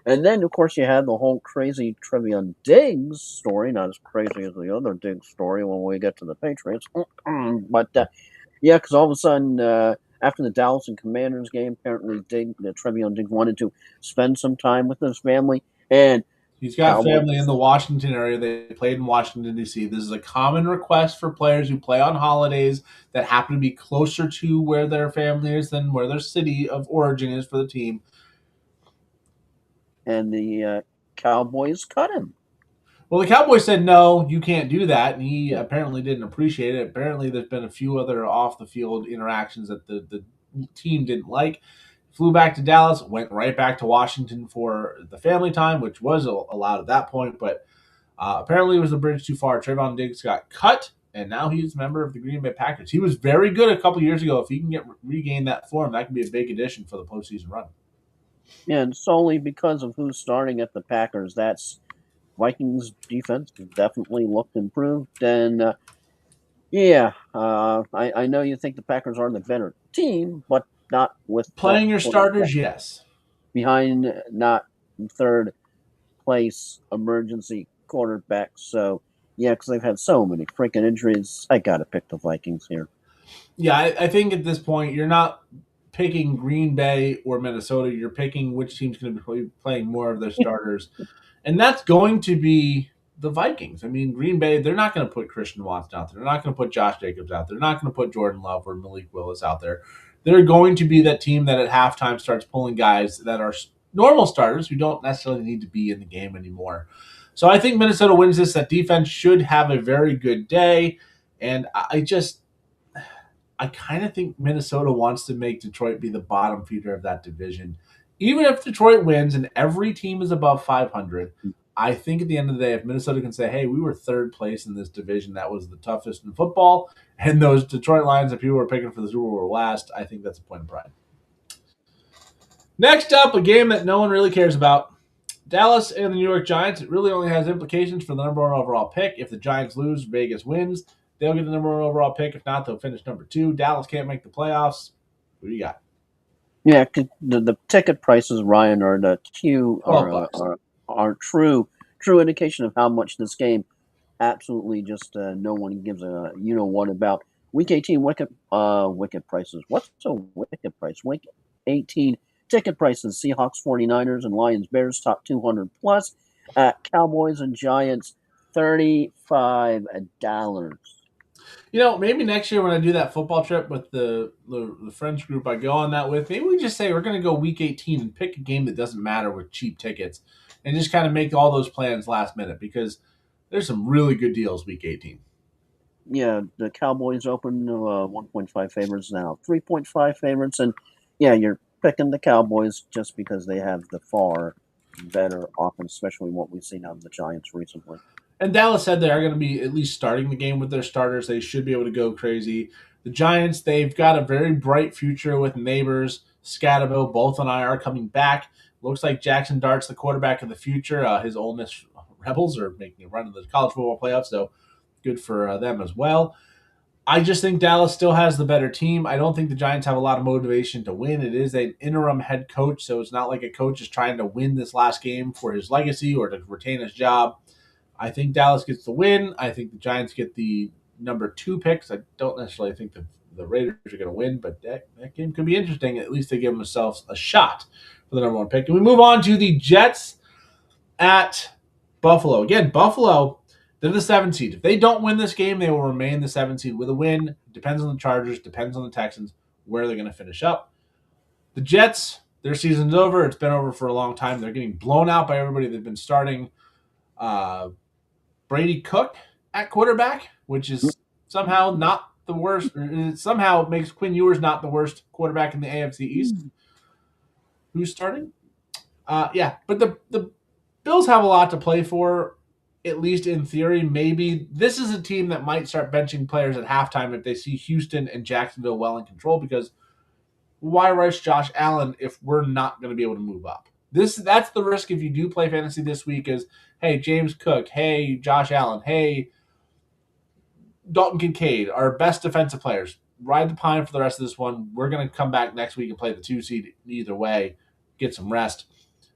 And then, of course, you had the whole crazy Trevion Diggs story. Not as crazy as the other Diggs story when we get to the Patriots. But, yeah, because all of a sudden, after the Dallas and Commanders game, apparently Trevion Diggs wanted to spend some time with his family. And he's got family in the Washington area. They played in Washington, D.C. This is a common request for players who play on holidays that happen to be closer to where their family is than where their city of origin is for the team. And the Cowboys cut him. Well, the Cowboys said, no, you can't do that. And he apparently didn't appreciate it. Apparently, there's been a few other off-the-field interactions that the team didn't like. Flew back to Dallas, went right back to Washington for the family time, which was allowed at that point. But apparently, it was the bridge too far. Trevon Diggs got cut, and now he's a member of the Green Bay Packers. He was very good a couple years ago. If he can regain that form, that could be a big addition for the postseason run. And solely because of who's starting at the Packers. That's Vikings defense definitely looked improved. And, I know you think the Packers are the better team, but not with playing your starters, yes. Behind not third place emergency quarterback. So, yeah, because they've had so many freaking injuries, I got to pick the Vikings here. Yeah, I think at this point, you're not picking Green Bay or Minnesota. You're picking which team's going to be playing more of their starters. And that's going to be the Vikings. I mean, Green Bay, they're not going to put Christian Watson out there. They're not going to put Josh Jacobs out there. They're not going to put Jordan Love or Malik Willis out there. They're going to be that team that at halftime starts pulling guys that are normal starters who don't necessarily need to be in the game anymore. So I think Minnesota wins this. That defense should have a very good day. And I kind of think Minnesota wants to make Detroit be the bottom feeder of that division. Even if Detroit wins and every team is above 500, I think at the end of the day, if Minnesota can say, hey, we were third place in this division, that was the toughest in football, and those Detroit Lions that people were picking for the Super Bowl were last, I think that's a point of pride. Next up, a game that no one really cares about. Dallas and the New York Giants. It really only has implications for the number one overall pick. If the Giants lose, Vegas wins. They'll get the number one overall pick. If not, they'll finish number 2. Dallas can't make the playoffs. Who do you got? Yeah, the ticket prices, Ryan, are the are true indication of how much this game absolutely just no one gives a what about. Week 18 wicked prices. What's a wicked price? Week 18 ticket prices: Seahawks, 49ers, and Lions, Bears top 200 plus. Cowboys and Giants, $35. Maybe next year when I do that football trip with the friends group I go on that with, maybe we just say we're going to go week 18 and pick a game that doesn't matter with cheap tickets and just kind of make all those plans last minute, because there's some really good deals week 18. Yeah, the Cowboys open 1.5 favorites now, 3.5 favorites. And, yeah, you're picking the Cowboys just because they have the far better offense, especially what we've seen out of the Giants recently. And Dallas said they are going to be at least starting the game with their starters. They should be able to go crazy. The Giants, they've got a very bright future with Neighbors, Scatterville, both on IR coming back. Looks like Jackson Dart's the quarterback of the future. His Ole Miss Rebels are making a run in the college football playoffs, so good for them as well. I just think Dallas still has the better team. I don't think the Giants have a lot of motivation to win. It is an interim head coach, so it's not like a coach is trying to win this last game for his legacy or to retain his job. I think Dallas gets the win. I think the Giants get the number 2 picks. I don't necessarily think the the Raiders are going to win, but that game could be interesting. At least they give themselves a shot for the number one pick. And we move on to the Jets at Buffalo. Again, Buffalo, they're the 7th seed. If they don't win this game, they will remain the 7th seed with a win. Depends on the Chargers, depends on the Texans, where they're going to finish up. The Jets, their season's over. It's been over for a long time. They're getting blown out by everybody. They've been starting Brady Cook at quarterback, which is somehow not the worst. It somehow makes Quinn Ewers not the worst quarterback in the AFC East. Who's starting? Yeah, but the Bills have a lot to play for, at least in theory. Maybe this is a team that might start benching players at halftime if they see Houston and Jacksonville well in control, because why rush Josh Allen if we're not going to be able to move up? That's the risk if you do play fantasy this week is, hey, James Cook, hey, Josh Allen, hey, Dalton Kincaid, our best defensive players. Ride the pine for the rest of this one. We're going to come back next week and play the 2 seed either way, get some rest.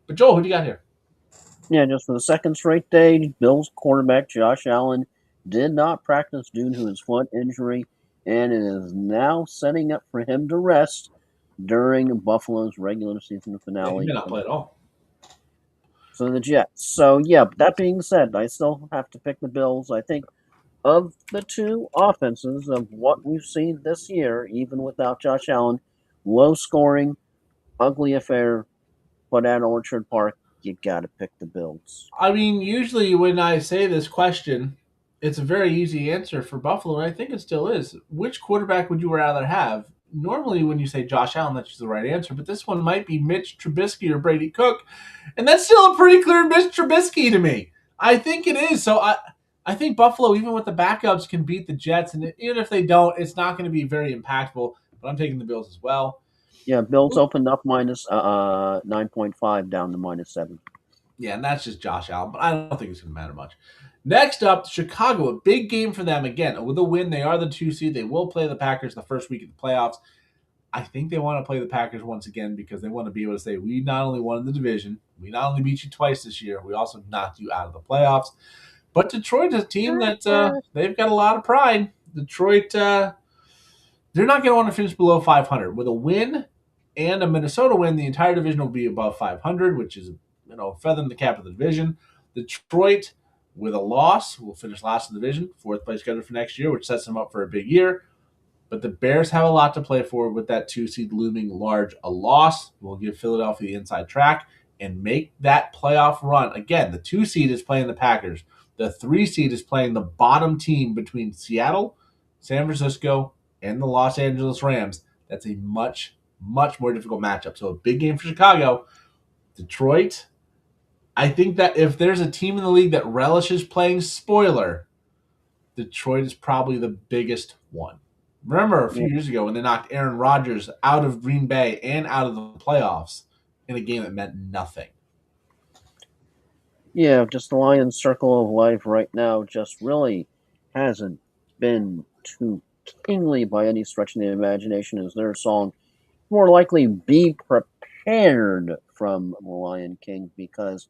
But Joel, who do you got here? Yeah, just for the second straight day, Bills quarterback Josh Allen did not practice due to his foot injury, and it is now setting up for him to rest during Buffalo's regular season finale. Yeah, he may not play at all. So the Jets. So, yeah, that being said, I still have to pick the Bills. I think of the two offenses of what we've seen this year, even without Josh Allen, low scoring, ugly affair, but at Orchard Park, you got to pick the Bills. I mean, usually when I say this question, it's a very easy answer for Buffalo, and I think it still is. Which quarterback would you rather have? Normally, when you say Josh Allen, that's the right answer, but this one might be Mitch Trubisky or Brady Cook, and that's still a pretty clear Mitch Trubisky to me. I think it is. So I think Buffalo, even with the backups, can beat the Jets, and even if they don't, it's not going to be very impactful, but I'm taking the Bills as well. Yeah, Bills opened up minus 9.5 down to -7. Yeah, and that's just Josh Allen, but I don't think it's going to matter much. Next up, Chicago, a big game for them. Again, with a win, they are the 2 seed. They will play the Packers the first week of the playoffs. I think they want to play the Packers once again because they want to be able to say, we not only won the division, we not only beat you twice this year, we also knocked you out of the playoffs. But Detroit is a team that they've got a lot of pride. Detroit, they're not going to want to finish below 500. With a win and a Minnesota win, the entire division will be above 500, which is feather in the cap of the division. Detroit, with a loss, will finish last in the division, 4th place schedule for next year, which sets them up for a big year. But the Bears have a lot to play for with that 2 seed looming large. A loss will give Philadelphia the inside track and make that playoff run. Again, the 2 seed is playing the Packers. The 3 seed is playing the bottom team between Seattle, San Francisco, and the Los Angeles Rams. That's a much, much more difficult matchup. So a big game for Chicago. Detroit, I think that if there's a team in the league that relishes playing spoiler, Detroit is probably the biggest one. Remember a few years ago when they knocked Aaron Rodgers out of Green Bay and out of the playoffs in a game that meant nothing. Yeah, just the Lions' circle of life right now just really hasn't been too kingly by any stretch of the imagination, as their song more likely be prepared from the Lion King, because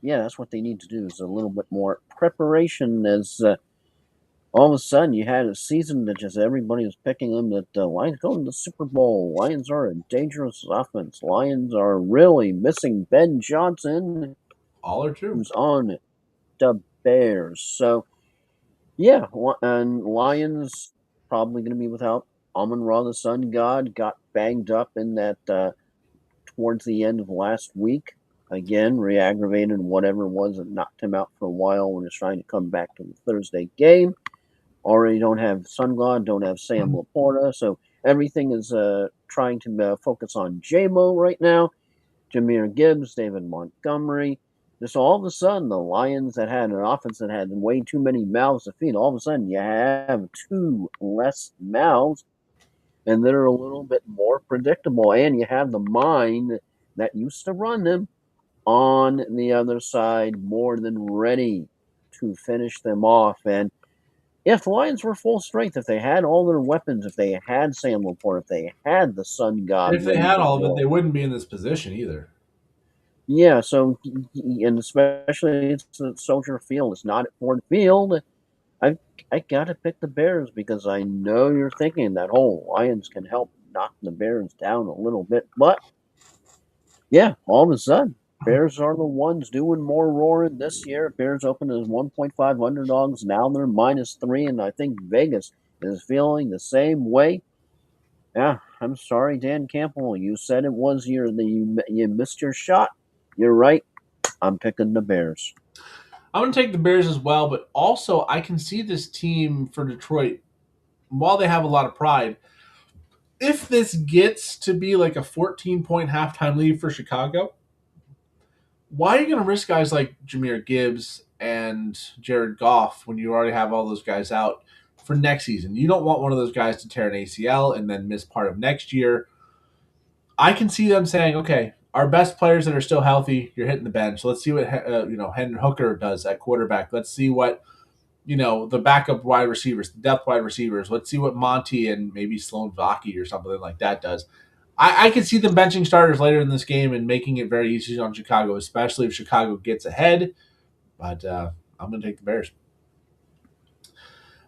that's what they need to do, is a little bit more preparation, as all of a sudden you had a season that just everybody was picking them, that the Lions go to the Super Bowl. Lions are a dangerous offense. Lions are really missing Ben Johnson. All are true. Who's on the Bears. So, yeah, and Lions probably going to be without Amon-Ra, the sun god. Got banged up in that towards the end of last week. Again, re-aggravated whatever it was that knocked him out for a while when he was trying to come back to the Thursday game. Already don't have Sun God, don't have Sam Laporta, so everything is trying to focus on J-Mo right now. Jahmyr Gibbs, David Montgomery. Just all of a sudden, the Lions that had an offense that had way too many mouths to feed, all of a sudden you have 2 less mouths, and they're a little bit more predictable, and you have the mind that used to run them on the other side more than ready to finish them off. And if the Lions were full strength, if they had all their weapons, if they had Sam Laporta, if they had the Sun God, if they had all of it, they wouldn't be in this position either. Yeah, so, and especially it's at Soldier Field. It's not at Ford Field. I I gotta pick the Bears because I know you're thinking that Lions can help knock the Bears down a little bit, but yeah, all of a sudden, Bears are the ones doing more roaring this year. Bears opened as 1.5 underdogs. Now they're -3, and I think Vegas is feeling the same way. Yeah, I'm sorry, Dan Campbell. You said it was you missed your shot. You're right. I'm picking the Bears. I'm going to take the Bears as well, but also I can see this team for Detroit, while they have a lot of pride, if this gets to be like a 14-point halftime lead for Chicago, why are you going to risk guys like Jameer Gibbs and Jared Goff when you already have all those guys out for next season? You don't want one of those guys to tear an ACL and then miss part of next year. I can see them saying, okay, our best players that are still healthy, you're hitting the bench. Let's see what Hendon Hooker does at quarterback. Let's see what the backup wide receivers, the depth wide receivers. Let's see what Monty and maybe Sloan Vaki or something like that does. I could see them benching starters later in this game and making it very easy on Chicago, especially if Chicago gets ahead. But I'm going to take the Bears.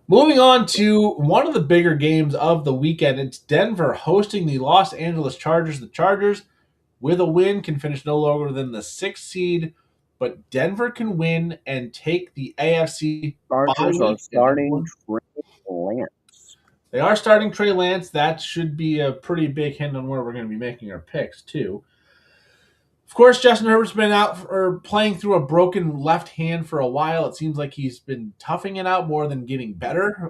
Moving on to one of the bigger games of the weekend. It's Denver hosting the Los Angeles Chargers. The Chargers, with a win, can finish no lower than the 6th seed, but Denver can win and take the AFC bye Chargers are week. starting Trey Lance. They are starting Trey Lance. That should be a pretty big hint on where we're going to be making our picks, too. Of course, Justin Herbert's been out or playing through a broken left hand for a while. It seems like he's been toughing it out more than getting better.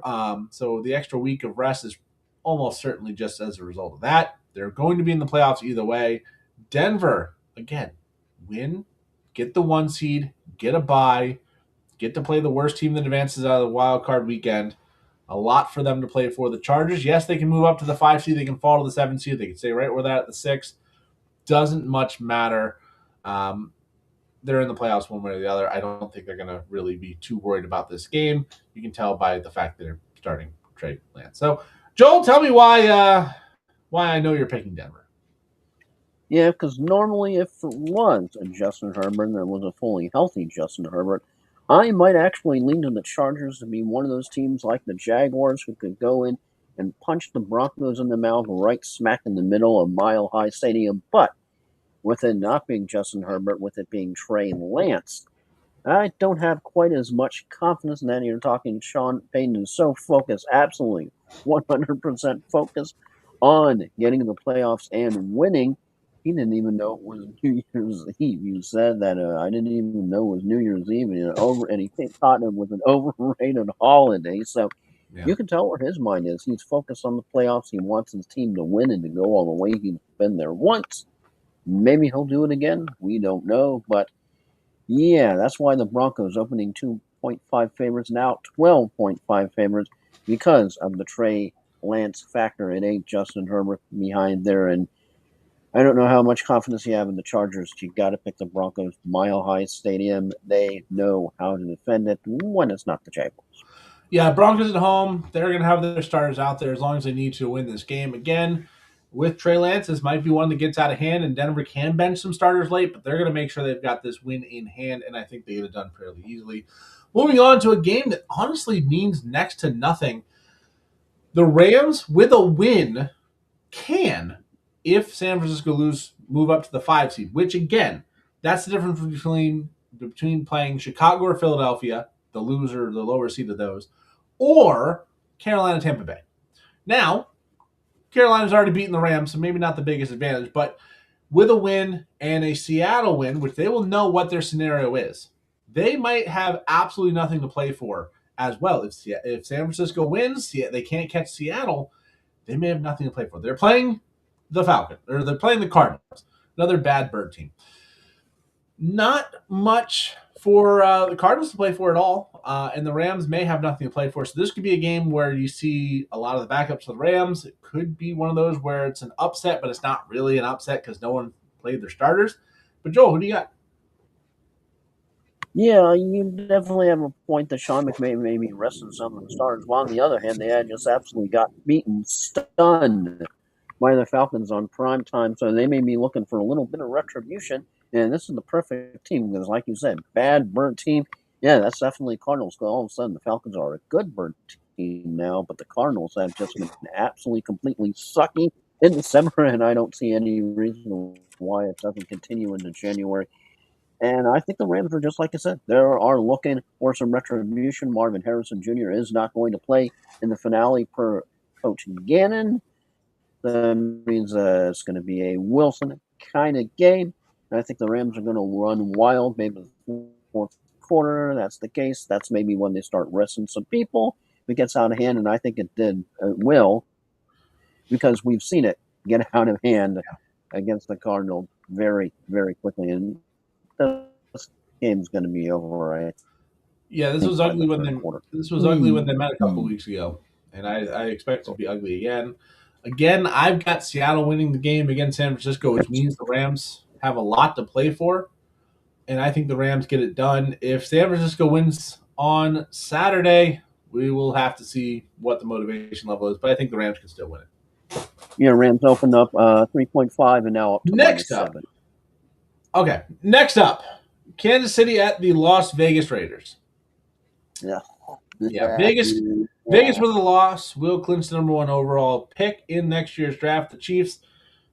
So the extra week of rest is almost certainly just as a result of that. They're going to be in the playoffs either way. Denver, again, win, get the 1 seed, get a bye, get to play the worst team that advances out of the wild card weekend. A lot for them to play for. The Chargers, yes, they can move up to the 5 seed. They can fall to the 7 seed. They can stay right where they're at the 6. Doesn't much matter. They're in the playoffs one way or the other. I don't think they're going to really be too worried about this game. You can tell by the fact that they're starting Trey Lance. So, Joel, tell me why I know you're picking Denver. Yeah, because normally if it was a Justin Herbert and it was a fully healthy Justin Herbert, I might actually lean to the Chargers to be one of those teams like the Jaguars who could go in and punch the Broncos in the mouth right smack in the middle of Mile High Stadium. But with it not being Justin Herbert, with it being Trey Lance, I don't have quite as much confidence in that. You're talking Sean Payton is so focused, absolutely 100% focused on getting in the playoffs and winning. He didn't even know it was New Year's Eve. You said that I didn't even know it was New Year's Eve, and he thought it was an overrated holiday. So you can tell where his mind is. He's focused on the playoffs. He wants his team to win and to go all the way. He's been there once. Maybe he'll do it again. We don't know, but yeah, that's why the Broncos opening 2.5 favorites, now 12.5 favorites, because of the Trey Lance factor. It ain't Justin Herbert behind there, and I don't know how much confidence you have in the Chargers. You got to pick the Broncos. Mile High Stadium. They know how to defend it when it's not the Jaguars. Yeah, Broncos at home. They're going to have their starters out there as long as they need to win this game. Again, with Trey Lance, this might be one that gets out of hand, and Denver can bench some starters late, but they're going to make sure they've got this win in hand, and I think they get it done fairly easily. Moving on to a game that honestly means next to nothing. The Rams, with a win, can, if San Francisco move up to the 5 seed, which again, that's the difference between playing Chicago or Philadelphia, the loser, the lower seed of those, or Carolina, Tampa Bay. Now, Carolina's already beaten the Rams, so maybe not the biggest advantage, but with a win and a Seattle win, which they will know what their scenario is, they might have absolutely nothing to play for as well. If San Francisco wins, they can't catch Seattle, they may have nothing to play for. They're playing the Falcons, or they're playing the Cardinals, another bad bird team. Not much for the Cardinals to play for at all, and the Rams may have nothing to play for. So this could be a game where you see a lot of the backups of the Rams. It could be one of those where it's an upset, but it's not really an upset because no one played their starters. But Joel, who do you got? Yeah, you definitely have a point that Sean McVay may be resting some of the starters. While on the other hand, they had just absolutely got beaten, stunned by the Falcons on prime time, so they may be looking for a little bit of retribution. And this is the perfect team because, like you said, bad bird team. Yeah, that's definitely Cardinals. All of a sudden, the Falcons are a good bird team now, but the Cardinals have just been absolutely, completely sucky in December, and I don't see any reason why it doesn't continue into January. And I think the Rams are just like I said. They are looking for some retribution. Marvin Harrison Jr. is not going to play in the finale per Coach Gannon. That means it's going to be a Wilson kind of game. And I think the Rams are going to run wild, maybe the fourth quarter. That's the case. That's maybe when they start resting some people. If it gets out of hand, and I think it will, because we've seen it get out of hand against the Cardinals very, very quickly. And this game's going to be over, I Yeah, this think, was by ugly the when third they quarter. met a couple weeks ago, and I expect it to be ugly again. Again, I've got Seattle winning the game against San Francisco, which means the Rams have a lot to play for, and I think the Rams get it done. If San Francisco wins on Saturday, we will have to see what the motivation level is, but I think the Rams can still win it. Yeah, Rams opened up 3.5 and now up to Next up, -7. okay, next up, Kansas City at the Las Vegas Raiders. Yeah. Yeah, Vegas with a loss will clinch the number one overall pick in next year's draft. The Chiefs,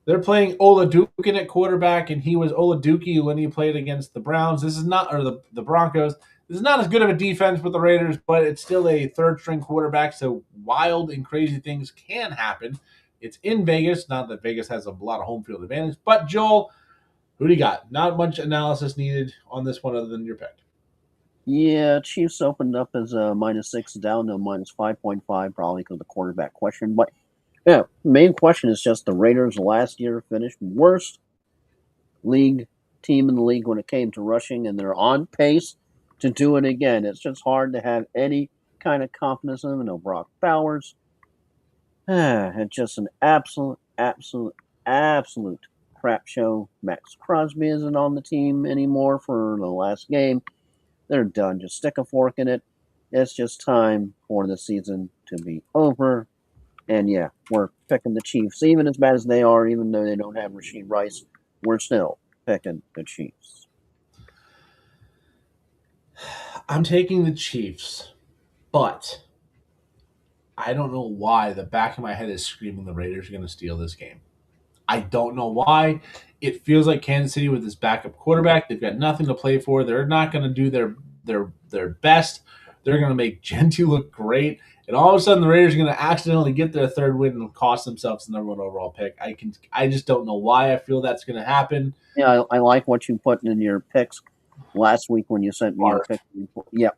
they're playing Olajuwon at quarterback, and he was Olajuwon when he played against the Browns. This is not, or the Broncos. This is not as good of a defense with the Raiders, but it's still a third string quarterback, so wild and crazy things can happen. It's in Vegas, not that Vegas has a lot of home field advantage. But Joel, who do you got? Not much analysis needed on this one other than your pick. Yeah, Chiefs opened up as a -6 down to -5.5, probably because of the quarterback question. But yeah, main question is just the Raiders last year finished worst league team in the league when it came to rushing, and they're on pace to do it again. It's just hard to have any kind of confidence in them. No Brock Bowers. It's just an absolute crap show. Max Crosby isn't on the team anymore for the last game. They're done. Just stick a fork in it. It's just time for the season to be over. And yeah, we're picking the Chiefs. Even as bad as they are, even though they don't have Rashid Rice, we're still picking the Chiefs. I'm taking the Chiefs, but I don't know why the back of my head is screaming the Raiders are going to steal this game. I don't know why. It feels like Kansas City with this backup quarterback. They've got nothing to play for. They're not going to do their best. They're going to make Genty look great, and all of a sudden the Raiders are going to accidentally get their third win and cost themselves the number one overall pick. I just don't know why I feel that's going to happen. Yeah, I like what you put in your picks last week when you sent me your pick. Yeah.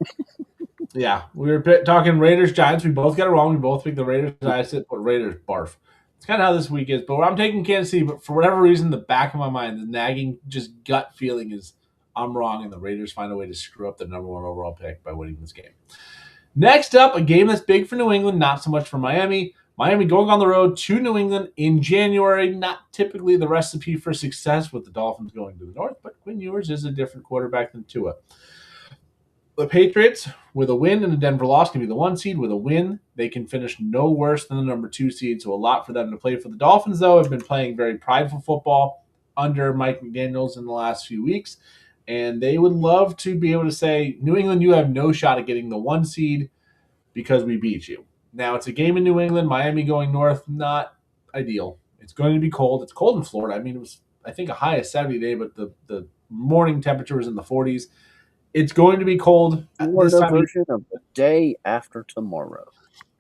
Yeah, we were talking Raiders Giants. We both got it wrong. We both picked the Raiders. I said put Raiders barf. It's kind of how this week is. But I'm taking Kansas City. But for whatever reason, the back of my mind, the nagging, just gut feeling is I'm wrong, and the Raiders find a way to screw up the number one overall pick by winning this game. Next up, a game that's big for New England, not so much for Miami. Miami going on the road to New England in January. Not typically the recipe for success with the Dolphins going to the north, but Quinn Ewers is a different quarterback than Tua. The Patriots, with a win and a Denver loss, can be the one seed. With a win, they can finish no worse than the number 2 seed, so a lot for them to play for. The Dolphins, though, have been playing very prideful football under Mike McDaniels in the last few weeks, and they would love to be able to say, New England, you have no shot at getting the 1 seed because we beat you. Now, it's a game in New England. Miami going north, not ideal. It's going to be cold. It's cold in Florida. I mean, it was, I think, a high of 70 today, but the morning temperature was in the 40s. It's going to be cold at this time version of the day after tomorrow.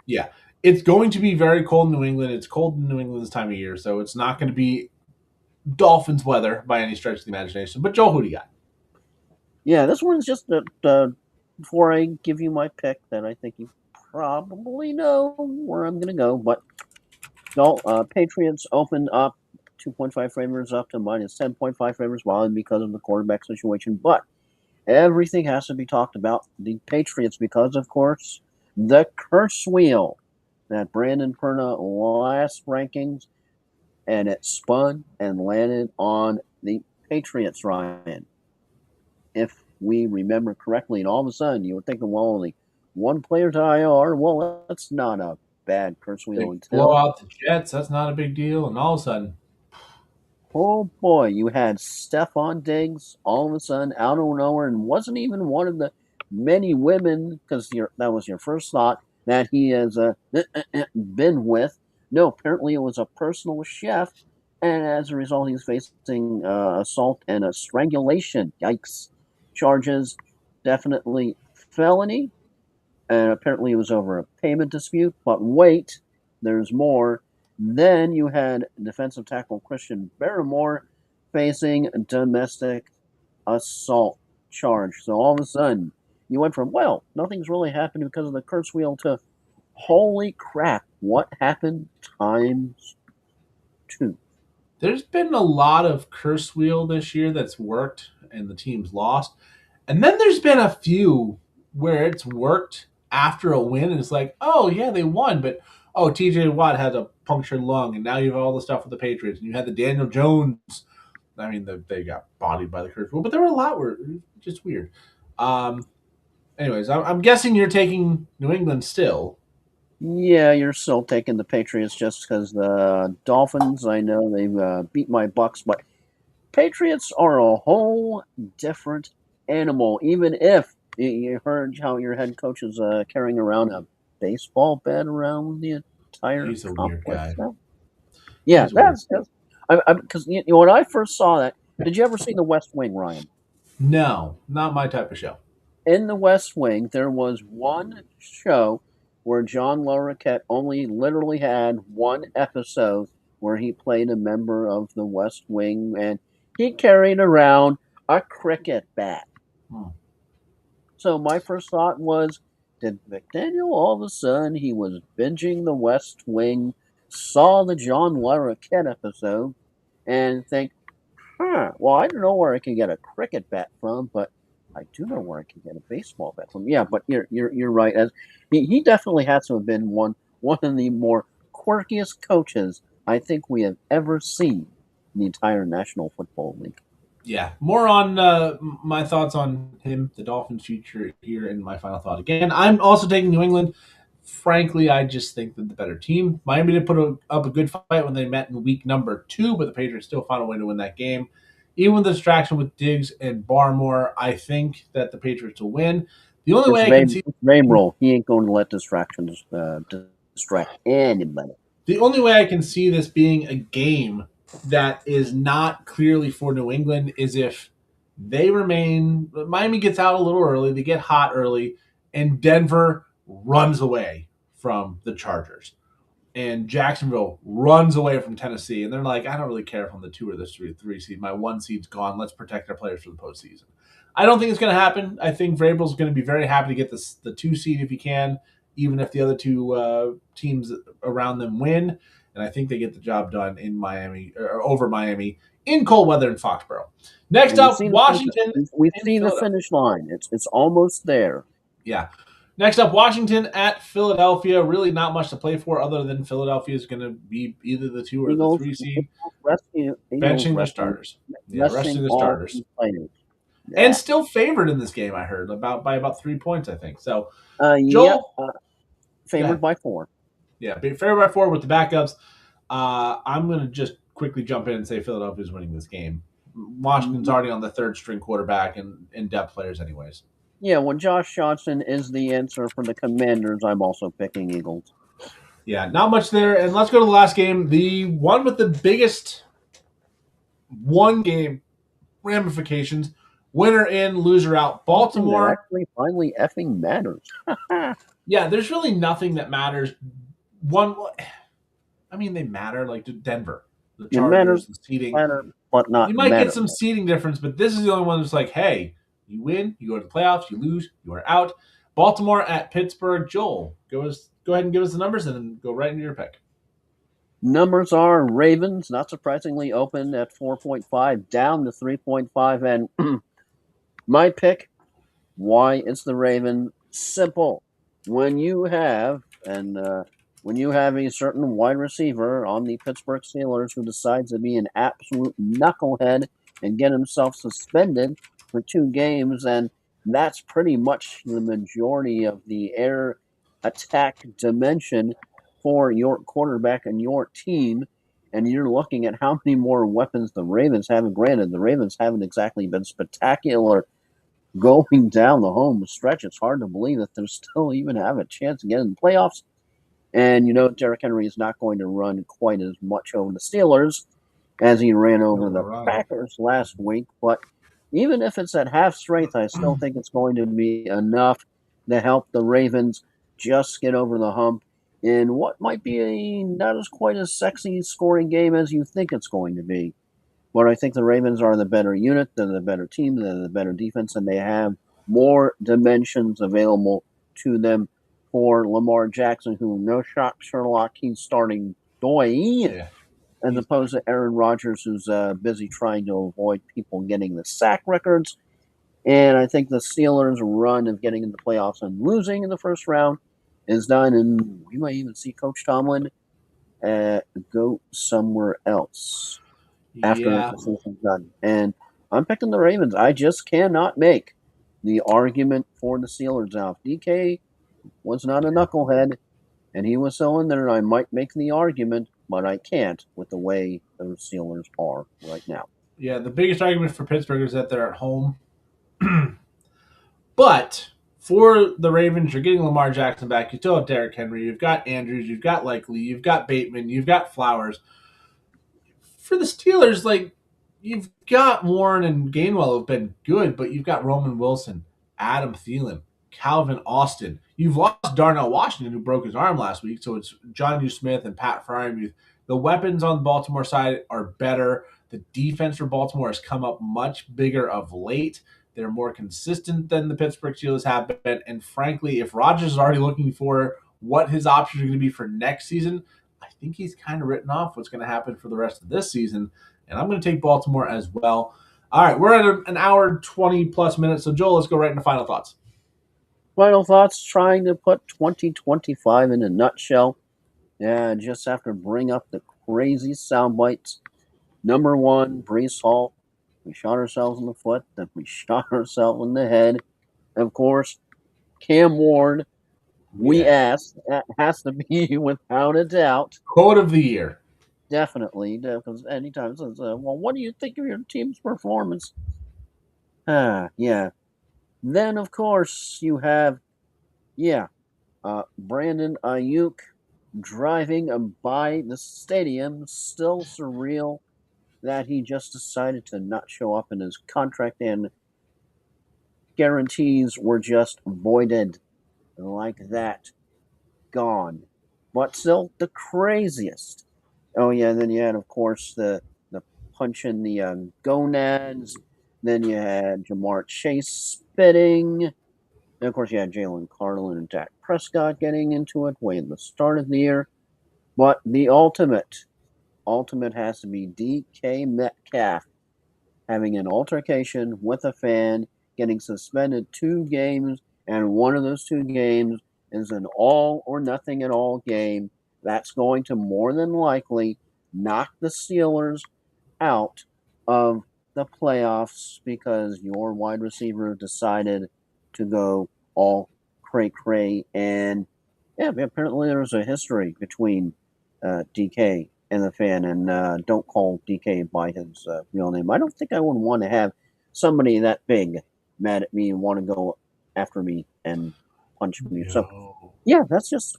Yeah, it's going to be very cold in New England. It's cold in New England this time of year, so it's not going to be Dolphins weather by any stretch of the imagination. But Joel, who do you got? Yeah, this one's just before I give you my pick that I think you probably know where I'm going to go. But Patriots opened up 2.5 favors up to -10.5 favors, while because of the quarterback situation. But everything has to be talked about the Patriots because, of course, the curse wheel that Brandon Perna last rankings, and it spun and landed on the Patriots, Ryan. If we remember correctly, and all of a sudden you were thinking, well, only one player to IR. Well, that's not a bad curse wheel. Blow out the Jets. That's not a big deal. And all of a sudden, oh boy, you had Stephon Diggs all of a sudden out of nowhere and wasn't even one of the many women, because that was your first thought, that he has been with. No, apparently it was a personal chef, and as a result, he's facing assault and a strangulation. Yikes! Charges, definitely felony, and apparently it was over a payment dispute. But wait, there's more. Then you had defensive tackle Christian Barrymore facing domestic assault charge. So all of a sudden, you went from, well, nothing's really happened because of the curse wheel to, holy crap, what happened times two? There's been a lot of curse wheel this year that's worked and the team's lost. And then there's been a few where it's worked after a win and it's like, oh yeah, they won, but oh, TJ Watt had a punctured lung, and now you have all the stuff with the Patriots, and you had the Daniel Jones. I mean, they got bodied by the curse wheel, but there were a lot where just weird. Um, anyways, I'm guessing you're taking New England still. Yeah, you're still taking the Patriots just because the Dolphins, I know they've beat my Bucks, but Patriots are a whole different animal. Even if you heard how your head coach is carrying around a baseball bat around the entire He's a weird complex guy. now. Yeah, He's weird. that's because when I first saw that, did you ever see The West Wing, Ryan? No, not my type of show. In The West Wing, there was one show where John Larroquette only literally had one episode where he played a member of the West Wing, and he carried around a cricket bat. Hmm. So my first thought was, did McDaniel all of a sudden he was binging the West Wing, saw the John Larroquette episode, and think, well, I don't know where I can get a cricket bat from, but I do know where I can get a baseball bat from. Yeah, but you're right. As he definitely has to have been one of the more quirkiest coaches I think we have ever seen in the entire National Football League. Yeah, more on my thoughts on him, the Dolphins' future here, in my final thought. Again, I'm also taking New England. Frankly, I just think that the better team. Miami did put up a good fight when they met in week number 2, but the Patriots still found a way to win that game. Even with the distraction with Diggs and Barmore, I think that the Patriots will win. The only way I can see name roll, he ain't going to let distractions distract anybody. The only way I can see this being a game that is not clearly for New England is if Miami gets out a little early, they get hot early, and Denver runs away from the Chargers. And Jacksonville runs away from Tennessee, and they're like, I don't really care if I'm the 2 or the 3 seed. My 1 seed's gone. Let's protect our players for the postseason. I don't think it's going to happen. I think Vrabel's going to be very happy to get the 2 seed if he can, even if the other 2 teams around them win. And I think they get the job done in Miami, or over Miami, in cold weather in Foxborough. Next up, Washington. We've seen the finish line. It's almost there. Yeah. Next up, Washington at Philadelphia. Really not much to play for other than Philadelphia is going to be either the 2 or the 3 seed. Benching their starters. Yeah, resting the starters. Yeah. And still favored in this game, I heard, by about 3 points, I think. So, Joel, favored by 4. Yeah, favored by 4 with the backups. I'm going to just quickly jump in and say Philadelphia's winning this game. Washington's already on the 3rd string quarterback and in-depth players anyways. Yeah, when Josh Johnson is the answer for the Commanders, I'm also picking Eagles. Yeah, not much there. And let's go to the last game. The one with the biggest one-game ramifications. Winner in, loser out. Baltimore. That actually finally effing matters. Yeah, there's really nothing that matters. They matter. Like Denver, the Chargers, the seeding. Matter, but not. You might get some seeding difference, but this is the only one that's like, hey, you win, you go to the playoffs. You lose, you are out. Baltimore at Pittsburgh. Joel, go ahead and give us the numbers, and then go right into your pick. Numbers are Ravens, not surprisingly, open at 4.5, down to 3.5, and my pick, why it's the Raven, simple. When you have a certain wide receiver on the Pittsburgh Steelers who decides to be an absolute knucklehead and get himself suspended for 2 games, and that's pretty much the majority of the air attack dimension for your quarterback and your team, and you're looking at how many more weapons the Ravens have. And granted, the Ravens haven't exactly been spectacular going down the home stretch, it's hard to believe that they still even have a chance to get in the playoffs. And Derrick Henry is not going to run quite as much over the Steelers as he ran over the Packers last week. But even if it's at half strength, I still think it's going to be enough to help the Ravens just get over the hump in what might be not as quite as sexy scoring game as you think it's going to be. But I think the Ravens are the better unit, they're the better team, they're the better defense, and they have more dimensions available to them for Lamar Jackson, who, no shock, Sherlock, he's starting as opposed to Aaron Rodgers, who's busy trying to avoid people getting the sack records. And I think the Steelers' run of getting in the playoffs and losing in the first round is done, and we might even see Coach Tomlin go somewhere else after the season's done. And I'm picking the Ravens. I just cannot make the argument for the Steelers now. If DK was not a knucklehead and he was still in there, I might make the argument, but I can't with the way the Steelers are right now. Yeah, the biggest argument for Pittsburgh is that they're at home. But for the Ravens, you're getting Lamar Jackson back. You still have Derrick Henry. You've got Andrews. You've got Likely. You've got Bateman. You've got Flowers. For the Steelers, you've got Warren and Gainwell have been good, but you've got Roman Wilson, Adam Thielen, Calvin Austin. You've lost Darnell Washington, who broke his arm last week, so it's Jonnu Smith and Pat Freiermuth. The weapons on the Baltimore side are better. The defense for Baltimore has come up much bigger of late. They're more consistent than the Pittsburgh Steelers have been. And frankly, if Rodgers is already looking for what his options are going to be for next season, I think he's kind of written off what's going to happen for the rest of this season. And I'm going to take Baltimore as well. All right, we're at an hour, 20 plus minutes. So, Joel, let's go right into final thoughts. Final thoughts, trying to put 2025 in a nutshell. Yeah, just have to bring up the crazy sound bites. Number one, Breece Hall. We shot ourselves in the foot, then we shot ourselves in the head. Of course, Cam Ward, we asked, that has to be without a doubt. Quote of the year. Definitely, because anytime it says, well, what do you think of your team's performance? Yeah. Then, of course, you have, Brandon Ayuk driving by the stadium. Still surreal that he just decided to not show up in his contract, and guarantees were just voided like that. Gone. But still the craziest. Oh, yeah, and then you had, of course, the punch in the gonads. Then you had Jamar Chase spitting. And, of course, you had Jalen Carlin and Dak Prescott getting into it way in the start of the year. But the ultimate has to be DK Metcalf having an altercation with a fan, getting suspended 2 games, and one of those 2 games is an all or nothing at all game. That's going to more than likely knock the Steelers out of the playoffs because your wide receiver decided to go all cray-cray. And, apparently there's a history between DK and the fan, and don't call DK by his real name. I don't think I would want to have somebody that big mad at me and want to go after me and punch me. No. So, that's just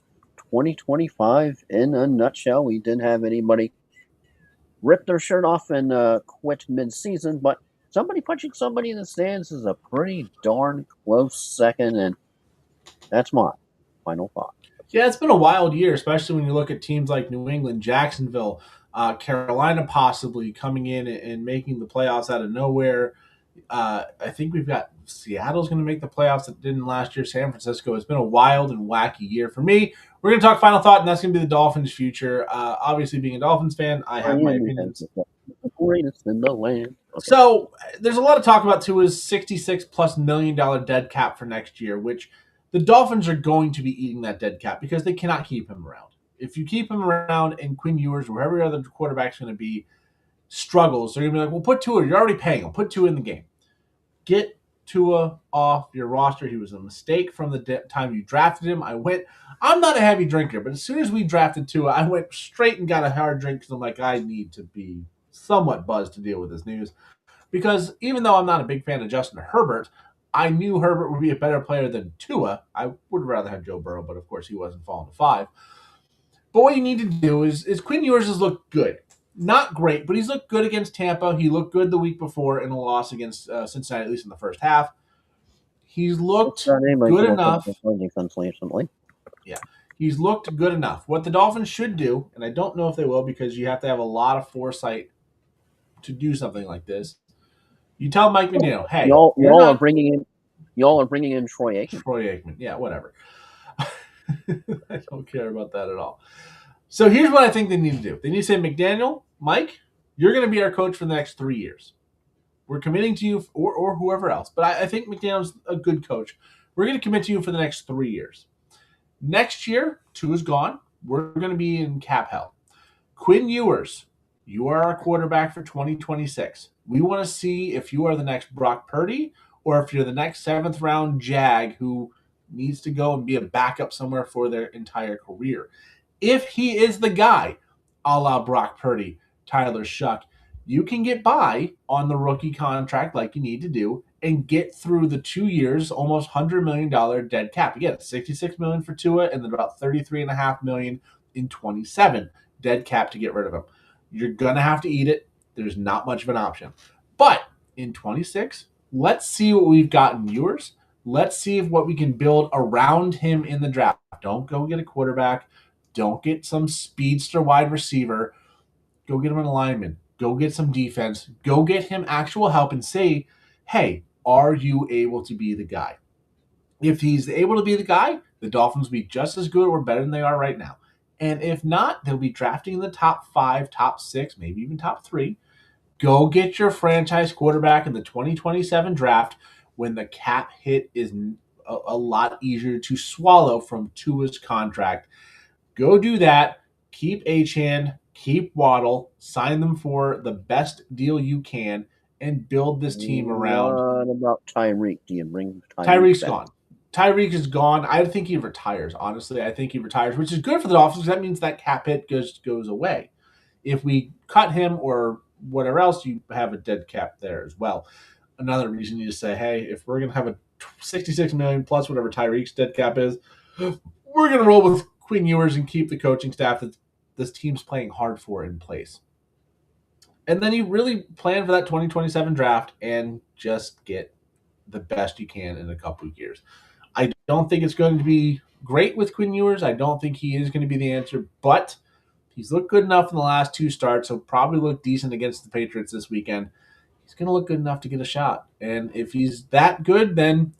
2025 in a nutshell. We didn't have anybody rip their shirt off and quit mid-season, but somebody punching somebody in the stands is a pretty darn close second, and that's my final thought. Yeah, it's been a wild year, especially when you look at teams like New England, Jacksonville, Carolina possibly coming in and making the playoffs out of nowhere. I think we've got Seattle's going to make the playoffs that didn't last year. San Francisco. It's been a wild and wacky year for me. We're going to talk final thought, and that's going to be the Dolphins' future. Obviously, being a Dolphins fan, I have my opinions. The greatest in the land. Okay. So there's a lot of talk about Tua's $66+ million dead cap for next year, which the Dolphins are going to be eating that dead cap because they cannot keep him around. If you keep him around and Quinn Ewers or whoever other quarterback's going to be struggles, they're going to be like, well, put Tua. You're already paying him. Put Tua in the game. Get Tua off your roster. He was a mistake from the time you drafted him. I'm not a heavy drinker, but as soon as we drafted Tua, I went straight and got a hard drink because I'm like, I need to be somewhat buzzed to deal with this news. Because even though I'm not a big fan of Justin Herbert, I knew Herbert would be a better player than Tua. I would rather have Joe Burrow, but of course he wasn't falling to 5. But what you need to do is Quinn Ewers has looked good. Not great, but he's looked good against Tampa. He looked good the week before in a loss against Cincinnati, at least in the first half. He's looked good enough. Defense recently. Yeah, he's looked good enough. What the Dolphins should do, and I don't know if they will because you have to have a lot of foresight to do something like this. You tell Mike McDaniel, hey, y'all are bringing in Troy Aikman. Troy Aikman, yeah, whatever. I don't care about that at all. So here's what I think they need to do. They need to say, McDaniel, Mike, you're going to be our coach for the next 3 years. We're committing to you, or whoever else. But I think McDaniel's a good coach. We're going to commit to you for the next 3 years. Next year, Tua's gone. We're going to be in cap hell. Quinn Ewers, you are our quarterback for 2026. We want to see if you are the next Brock Purdy or if you're the next 7th round Jag who needs to go and be a backup somewhere for their entire career. If he is the guy, a la Brock Purdy, Tyler Shuck, you can get by on the rookie contract like you need to do and get through the 2 years, almost $100 million dead cap. Again, $66 million for Tua and then about $33.5 million in 27 dead cap to get rid of him. You're going to have to eat it. There's not much of an option. But in 26, let's see what we've got in Ewers. Let's see what we can build around him in the draft. Don't go get a quarterback. Don't get some speedster wide receiver. Go get him an lineman. Go get some defense. Go get him actual help and say, hey, are you able to be the guy? If he's able to be the guy, the Dolphins will be just as good or better than they are right now. And if not, they'll be drafting in the top 5, top 6, maybe even top 3. Go get your franchise quarterback in the 2027 draft when the cap hit is a lot easier to swallow from Tua's contract. Go do that. Keep Achane, keep Waddle, sign them for the best deal you can, and build this team around. What about Tyreek? Do you bring Tyreek? Tyreek's gone. Tyreek is gone. I think he retires, honestly. I think he retires, which is good for the Dolphins because that means that cap hit goes away. If we cut him or whatever else, you have a dead cap there as well. Another reason you just say, hey, if we're going to have a $66 million plus whatever Tyreek's dead cap is, we're going to roll with Quinn Ewers and keep the coaching staff that this team's playing hard for in place. And then you really plan for that 2027 draft and just get the best you can in a couple of years. I don't think it's going to be great with Quinn Ewers. I don't think he is going to be the answer, but he's looked good enough in the last 2 starts. He'll probably look decent against the Patriots this weekend. He's going to look good enough to get a shot. And if he's that good, then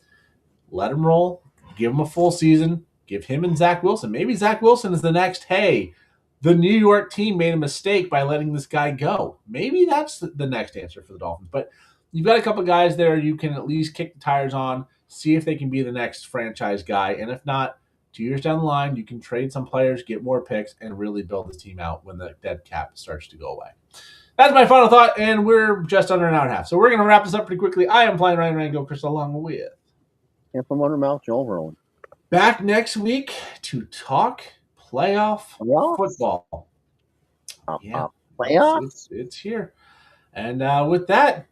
let him roll. Give him a full season. Give him and Zach Wilson. Maybe Zach Wilson is the next, hey, the New York team made a mistake by letting this guy go. Maybe that's the next answer for the Dolphins. But you've got a couple guys there you can at least kick the tires on, see if they can be the next franchise guy. And if not, 2 years down the line, you can trade some players, get more picks, and really build this team out when the dead cap starts to go away. That's my final thought, and we're just under an hour and a half. So we're going to wrap this up pretty quickly. I am Flying Ryan Ryan Gilchrist along with Tampa Motormouth Joel Verlin. Back next week to talk playoff football. Playoffs? It's here. And with that,